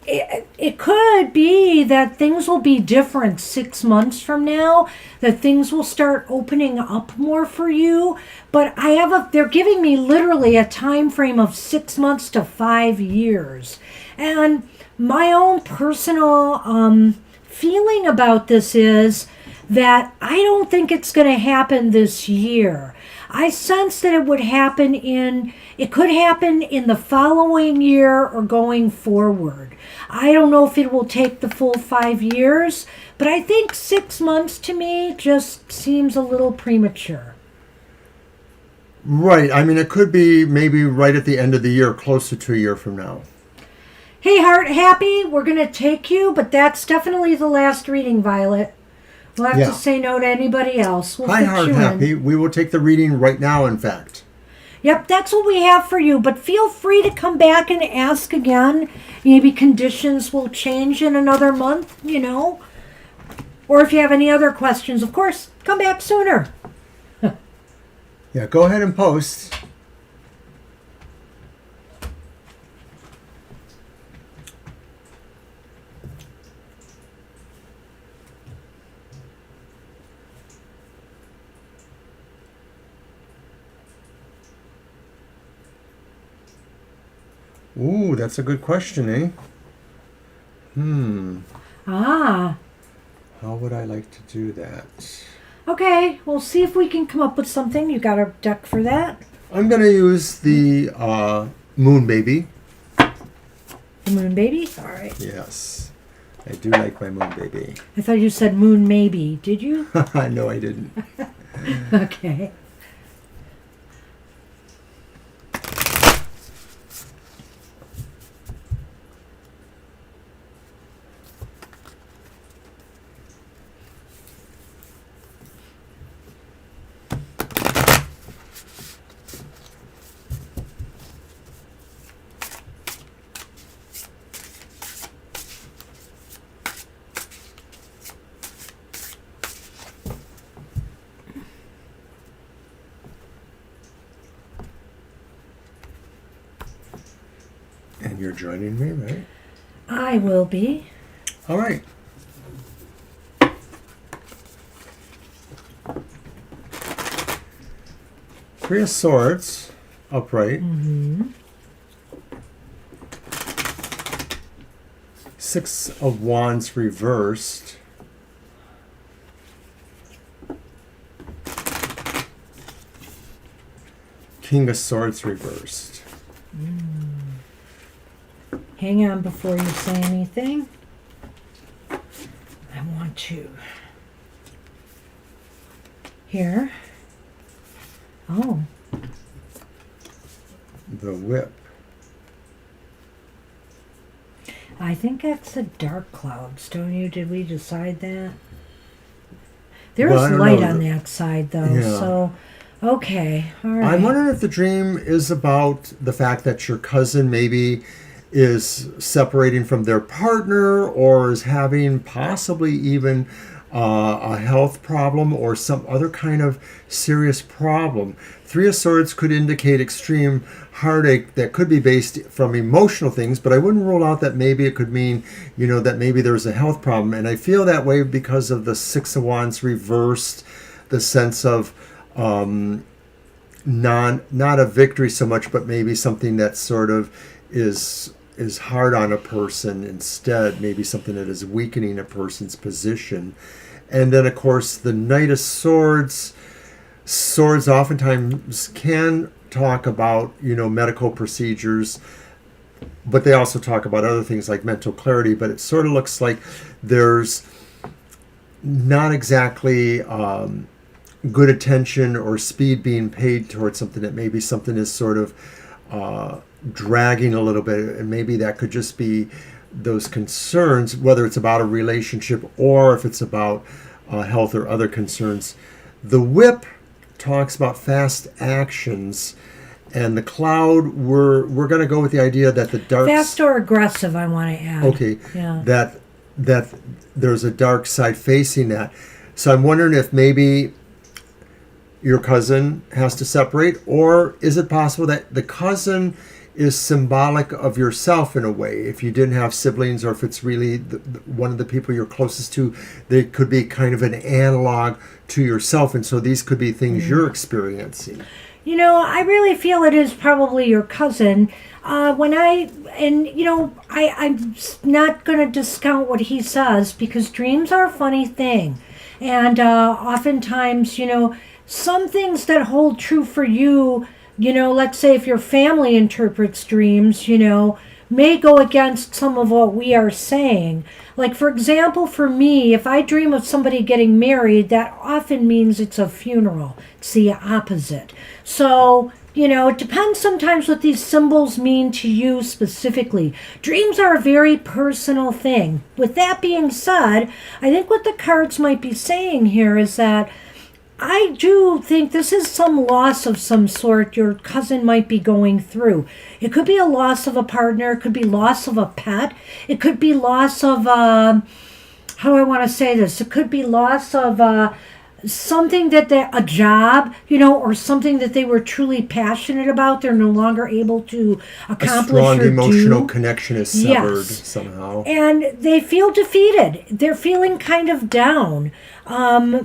it could be that things will be different 6 months from now, that things will start opening up more for you. But they're giving me literally a time frame of 6 months to 5 years. And my own personal feeling about this is that I don't think it's going to happen this year. I sense that it could happen in the following year or going forward. I don't know if it will take the full 5 years, but I think 6 months to me just seems a little premature. Right. I mean, it could be maybe right at the end of the year, closer to a year from now. Hey, Heart Happy, we're going to take you, but that's definitely the last reading, Violet. We'll have to say no to anybody else. We'll Hi, Heart Happy. We will take the reading right now, in fact. Yep, that's what we have for you. But feel free to come back and ask again. Maybe conditions will change in another month, Or if you have any other questions, of course, come back sooner. Yeah, go ahead and post. Ooh, that's a good question, eh? Ah. How would I like to do that? Okay, we'll see if we can come up with something. You got a deck for that? I'm going to use the Moon Baby. The Moon Baby? All right. Yes. I do like my Moon Baby. I thought you said Moon Maybe. Did you? No, I didn't. Okay. And you're joining me, right? I will be. All right. Three of Swords, upright. Mm-hmm. Six of Wands, reversed. King of Swords, reversed. Hang on before you say anything. I want to. Here. Oh. The Whip. I think that's the dark clouds, don't you? Did we decide that? There's Well, I don't light know. on that side, though. Yeah. So, okay. All right. I'm wondering if the dream is about the fact that your cousin maybe is separating from their partner or is having possibly even a health problem or some other kind of serious problem. Three of Swords could indicate extreme heartache that could be based from emotional things, but I wouldn't rule out that maybe it could mean, that maybe there's a health problem. And I feel that way because of the Six of Wands reversed, the sense of not a victory so much, but maybe something that sort of is hard on a person instead, maybe something that is weakening a person's position. And then, of course, the Knight of Swords. Swords oftentimes can talk about, medical procedures, but they also talk about other things like mental clarity. But it sort of looks like there's not exactly good attention or speed being paid towards something, that maybe something is sort of dragging a little bit, and maybe that could just be those concerns, whether it's about a relationship or if it's about health or other concerns. The Whip talks about fast actions, and the Cloud, we're going to go with the idea that the dark Fast or aggressive, I want to add. okay, Yeah. that there's a dark side facing that. So I'm wondering if maybe your cousin has to separate, or is it possible that the cousin is symbolic of yourself in a way? If you didn't have siblings, or if it's really one of the people you're closest to, they could be kind of an analog to yourself, and so these could be things you're experiencing. I really feel it is probably your cousin. I'm not going to discount what he says, because dreams are a funny thing. And oftentimes, some things that hold true for you, let's say if your family interprets dreams, may go against some of what we are saying. Like, for example, for me, if I dream of somebody getting married, that often means it's a funeral. It's the opposite. So, it depends sometimes what these symbols mean to you specifically. Dreams are a very personal thing. With that being said, I think what the cards might be saying here is that I do think this is some loss of some sort your cousin might be going through. It could be a loss of a partner. It could be loss of a pet. It could be loss of, how do I want to say this? It could be loss of something a job, or something that they were truly passionate about. They're no longer able to accomplish A strong or emotional do. connection is severed Yes. somehow. And they feel defeated. They're feeling kind of down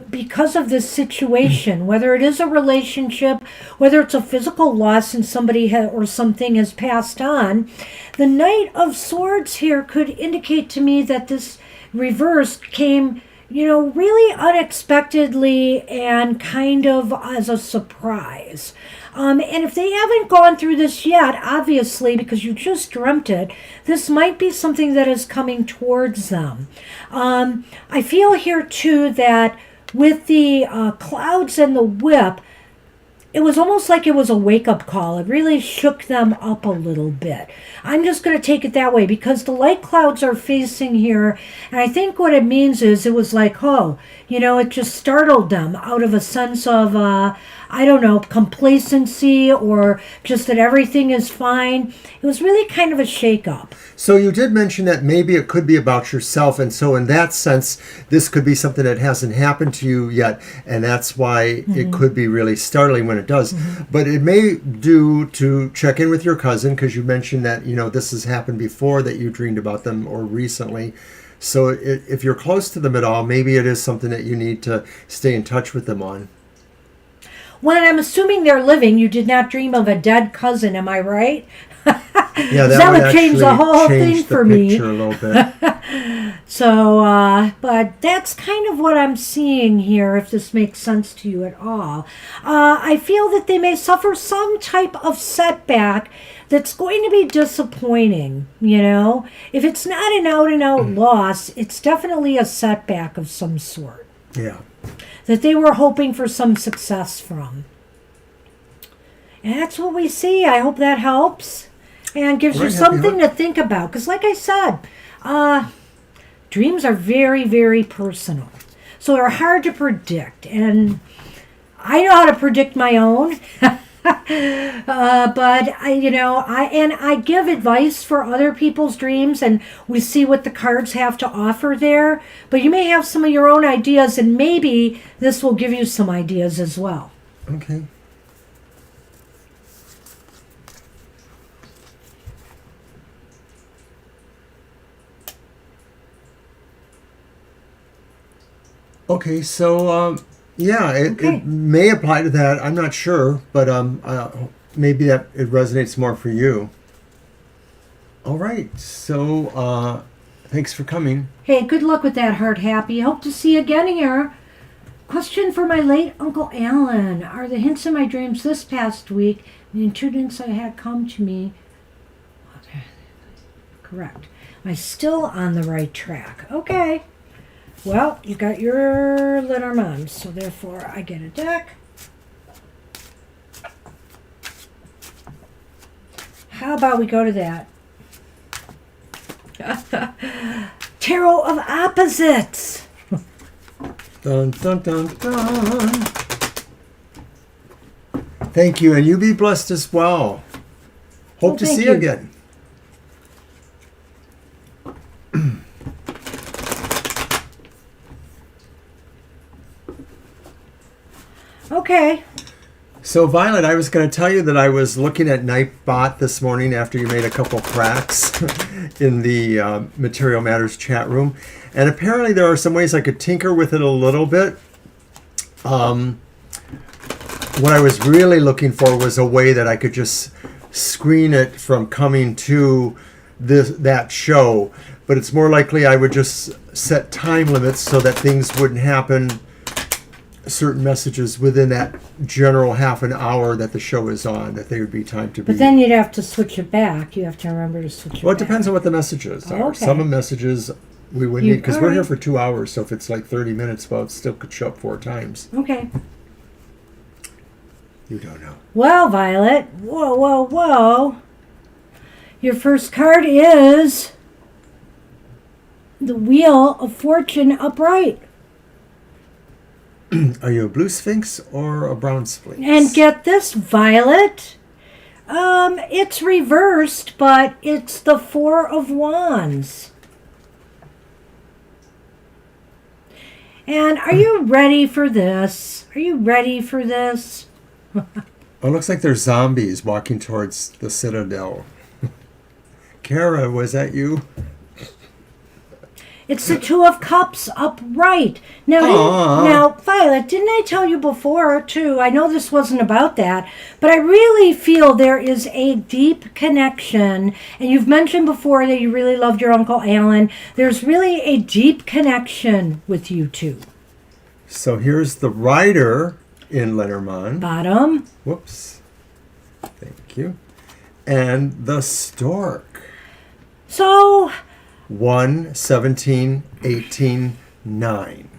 because of this situation, whether it is a relationship, whether it's a physical loss and somebody or something has passed on. The Knight of Swords here could indicate to me that this reversed came, really unexpectedly and kind of as a surprise. And if they haven't gone through this yet, obviously, because you just dreamt it, this might be something that is coming towards them. I feel here, too, that with the clouds and the Whip, it was almost like it was a wake-up call. It really shook them up a little bit. I'm just going to take it that way, because the light clouds are facing here, and I think what it means is it was like, it just startled them out of a sense of, I don't know, complacency or just that everything is fine. It was really kind of a shake-up. So you did mention that maybe it could be about yourself, and so in that sense, this could be something that hasn't happened to you yet, and that's why it could be really startling when it does. But it may do to check in with your cousin, because you mentioned that, you know, this has happened before, that you dreamed about them or recently. So if you're close to them at all, maybe it is something that you need to stay in touch with them on. When I'm assuming they're living, you did not dream of a dead cousin, am I right? Yeah, that would would change the actually whole change thing the for me. picture a little bit. So, but that's kind of what I'm seeing here, if this makes sense to you at all. I feel that they may suffer some type of setback that's going to be disappointing, you know? If it's not an out-and-out loss, it's definitely a setback of some sort Yeah. that they were hoping for some success from. And that's what we see. I hope that helps and gives you Right, something to think about. Because like I said, dreams are very, very personal. So they're hard to predict. And I know how to predict my own. But I give advice for other people's dreams, and we see what the cards have to offer there. But you may have some of your own ideas, and maybe this will give you some ideas as well. Okay. Okay, so yeah, it may apply to that. I'm not sure, but maybe that it resonates more for you. All right, so thanks for coming. Hey, good luck with that, Heart Happy. Hope to see you again here. Question for my late Uncle Alan. Are the hints in my dreams this past week, the intuitions I had come to me? Correct. Am I still on the right track? Okay. Well, you got your Lenormand, so therefore I get a deck. How about we go to that? Tarot of Opposites. Dun, dun, dun, dun. Thank you, and you be blessed as well. Hope to see you again. Okay. So, Violet, I was going to tell you that I was looking at Nightbot this morning after you made a couple cracks in the Material Matters chat room. And apparently there are some ways I could tinker with it a little bit. What I was really looking for was a way that I could just screen it from coming to that show. But it's more likely I would just set time limits so that things wouldn't happen, certain messages within that general half an hour that the show is on, that they would be timed to be. But then you'd have to switch it back. You have to remember to switch it back. Well, it depends on what the messages are. Okay. Some of the messages we would need, because all we're here right. for 2 hours, so if it's like 30 minutes, well, it still could show up 4 times. Okay. You don't know. Well, Violet. Whoa, whoa, whoa. Your first card is the Wheel of Fortune upright. Are you a blue sphinx or a brown sphinx? And get this, Violet. It's reversed, but it's the Four of Wands. And are you ready for this? Are you ready for this? Oh, it looks like there's zombies walking towards the Citadel. Kara, was that you? It's the Two of Cups upright. Now, Violet, didn't I tell you before, too? I know this wasn't about that, but I really feel there is a deep connection. And you've mentioned before that you really loved your Uncle Alan. There's really a deep connection with you two. So here's the Rider in Lenormand. Bottom. Whoops. Thank you. And the Stork. So 1, 17, 18, 9.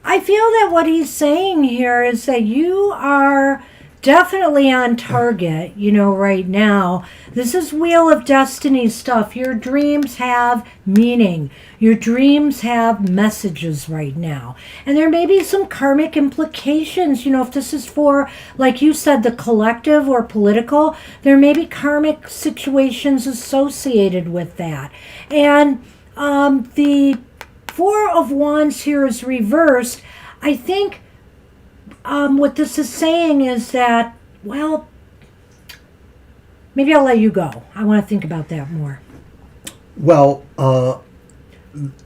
I feel that what he's saying here is that you are definitely on target, right now. This is Wheel of Destiny stuff. Your dreams have meaning. Your dreams have messages right now. And there may be some karmic implications, if this is for, like you said, the collective or political, there may be karmic situations associated with that. And the Four of Wands here is reversed. I think what this is saying is that, well, maybe I'll let you go. I want to think about that more. Well,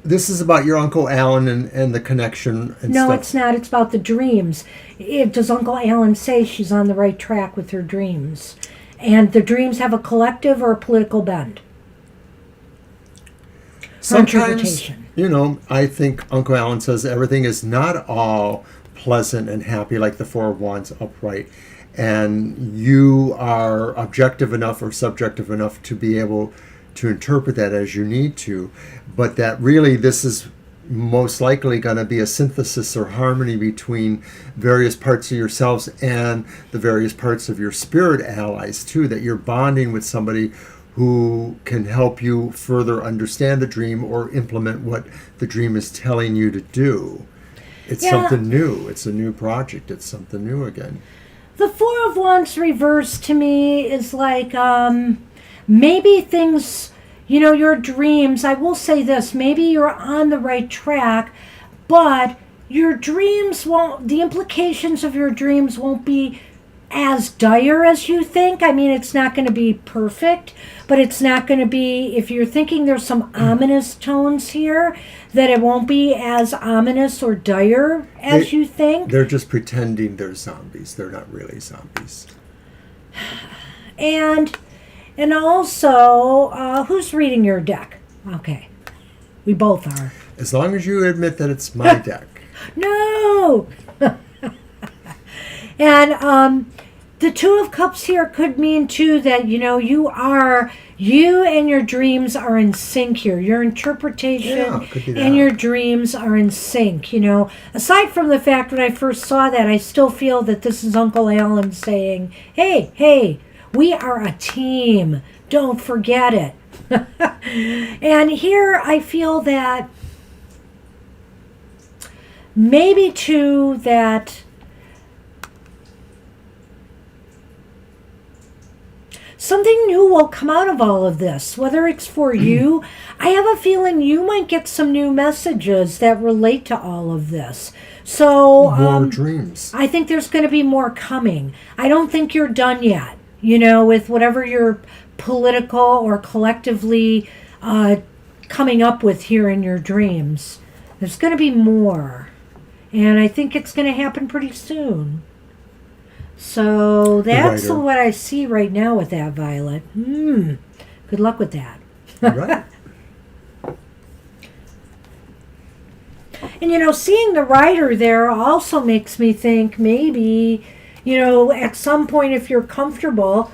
this is about your Uncle Alan and the connection and No, stuff. it's not. It's about the dreams. Does Uncle Alan say she's on the right track with her dreams? And the dreams have a collective or a political bend? Sometimes, I think Uncle Alan says everything is not all pleasant and happy like the Four of Wands upright. And you are objective enough or subjective enough to be able to interpret that as you need to. But that really, this is most likely going to be a synthesis or harmony between various parts of yourselves and the various parts of your spirit allies too, that you're bonding with somebody who can help you further understand the dream or implement what the dream is telling you to do. It's something new. It's a new project. It's something new again. The Four of Wands reversed to me is like maybe things, your dreams. I will say this, maybe you're on the right track, but your dreams the implications of your dreams won't be as dire as you think. I mean, it's not going to be perfect, but it's not going to be, if you're thinking there's some ominous tones here, that it won't be as ominous or dire as you think. They're just pretending they're zombies. They're not really zombies. And also, who's reading your deck? Okay. We both are. As long as you admit that it's my deck. No! And the Two of Cups here could mean, too, that, you and your dreams are in sync here. Your interpretation and your dreams are in sync, Aside from the fact when I first saw that, I still feel that this is Uncle Alan saying, hey, we are a team. Don't forget it. And here I feel that maybe, too, that something new will come out of all of this, whether it's for you. I have a feeling you might get some new messages that relate to all of this. So more dreams. I think there's going to be more coming. I don't think you're done yet, with whatever you're political or collectively coming up with here in your dreams. There's going to be more. And I think it's going to happen pretty soon. So that's what I see right now with that, Violet. Good luck with that. Right. And, seeing the rider there also makes me think maybe, at some point, if you're comfortable,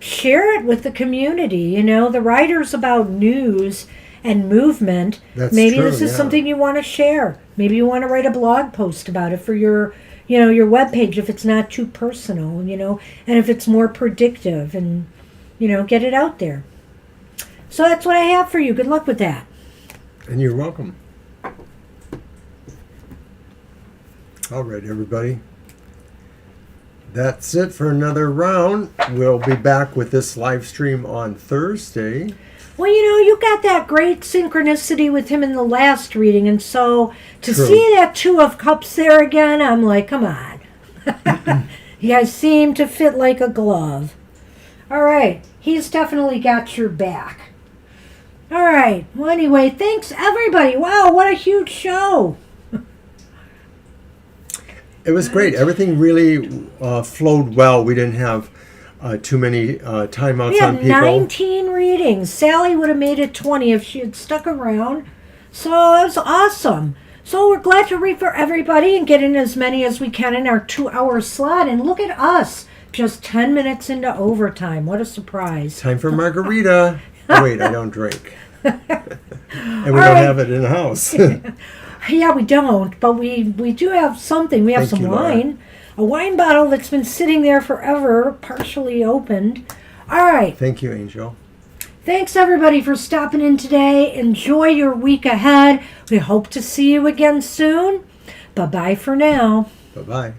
share it with the community. The rider's about news and movement. Maybe this is something you want to share. Maybe you want to write a blog post about it for your webpage if it's not too personal, and if it's more predictive, and, get it out there. So that's what I have for you. Good luck with that. And you're welcome. All right, everybody. That's it for another round. We'll be back with this live stream on Thursday. Well, you got that great synchronicity with him in the last reading, and so to see that Two of Cups there again, I'm like, come on. You guys seem to fit like a glove. All right. He's definitely got your back. All right. Well, anyway, thanks, everybody. Wow, what a huge show. It was great. Everything really flowed well. We didn't have too many timeouts on people. We had 19 readings. Sally would have made it 20 if she had stuck around. So that was awesome. So we're glad to read for everybody and get in as many as we can in our 2-hour slot. And look at us, just 10 minutes into overtime. What a surprise. Time for margarita. Oh, wait, I don't drink. And we don't have it in the house. Yeah, we don't, but we do have something. We have some wine. a wine bottle that's been sitting there forever, partially opened. All right. Thank you, Angel. Thanks, everybody, for stopping in today. Enjoy your week ahead. We hope to see you again soon. Bye-bye for now. Bye-bye.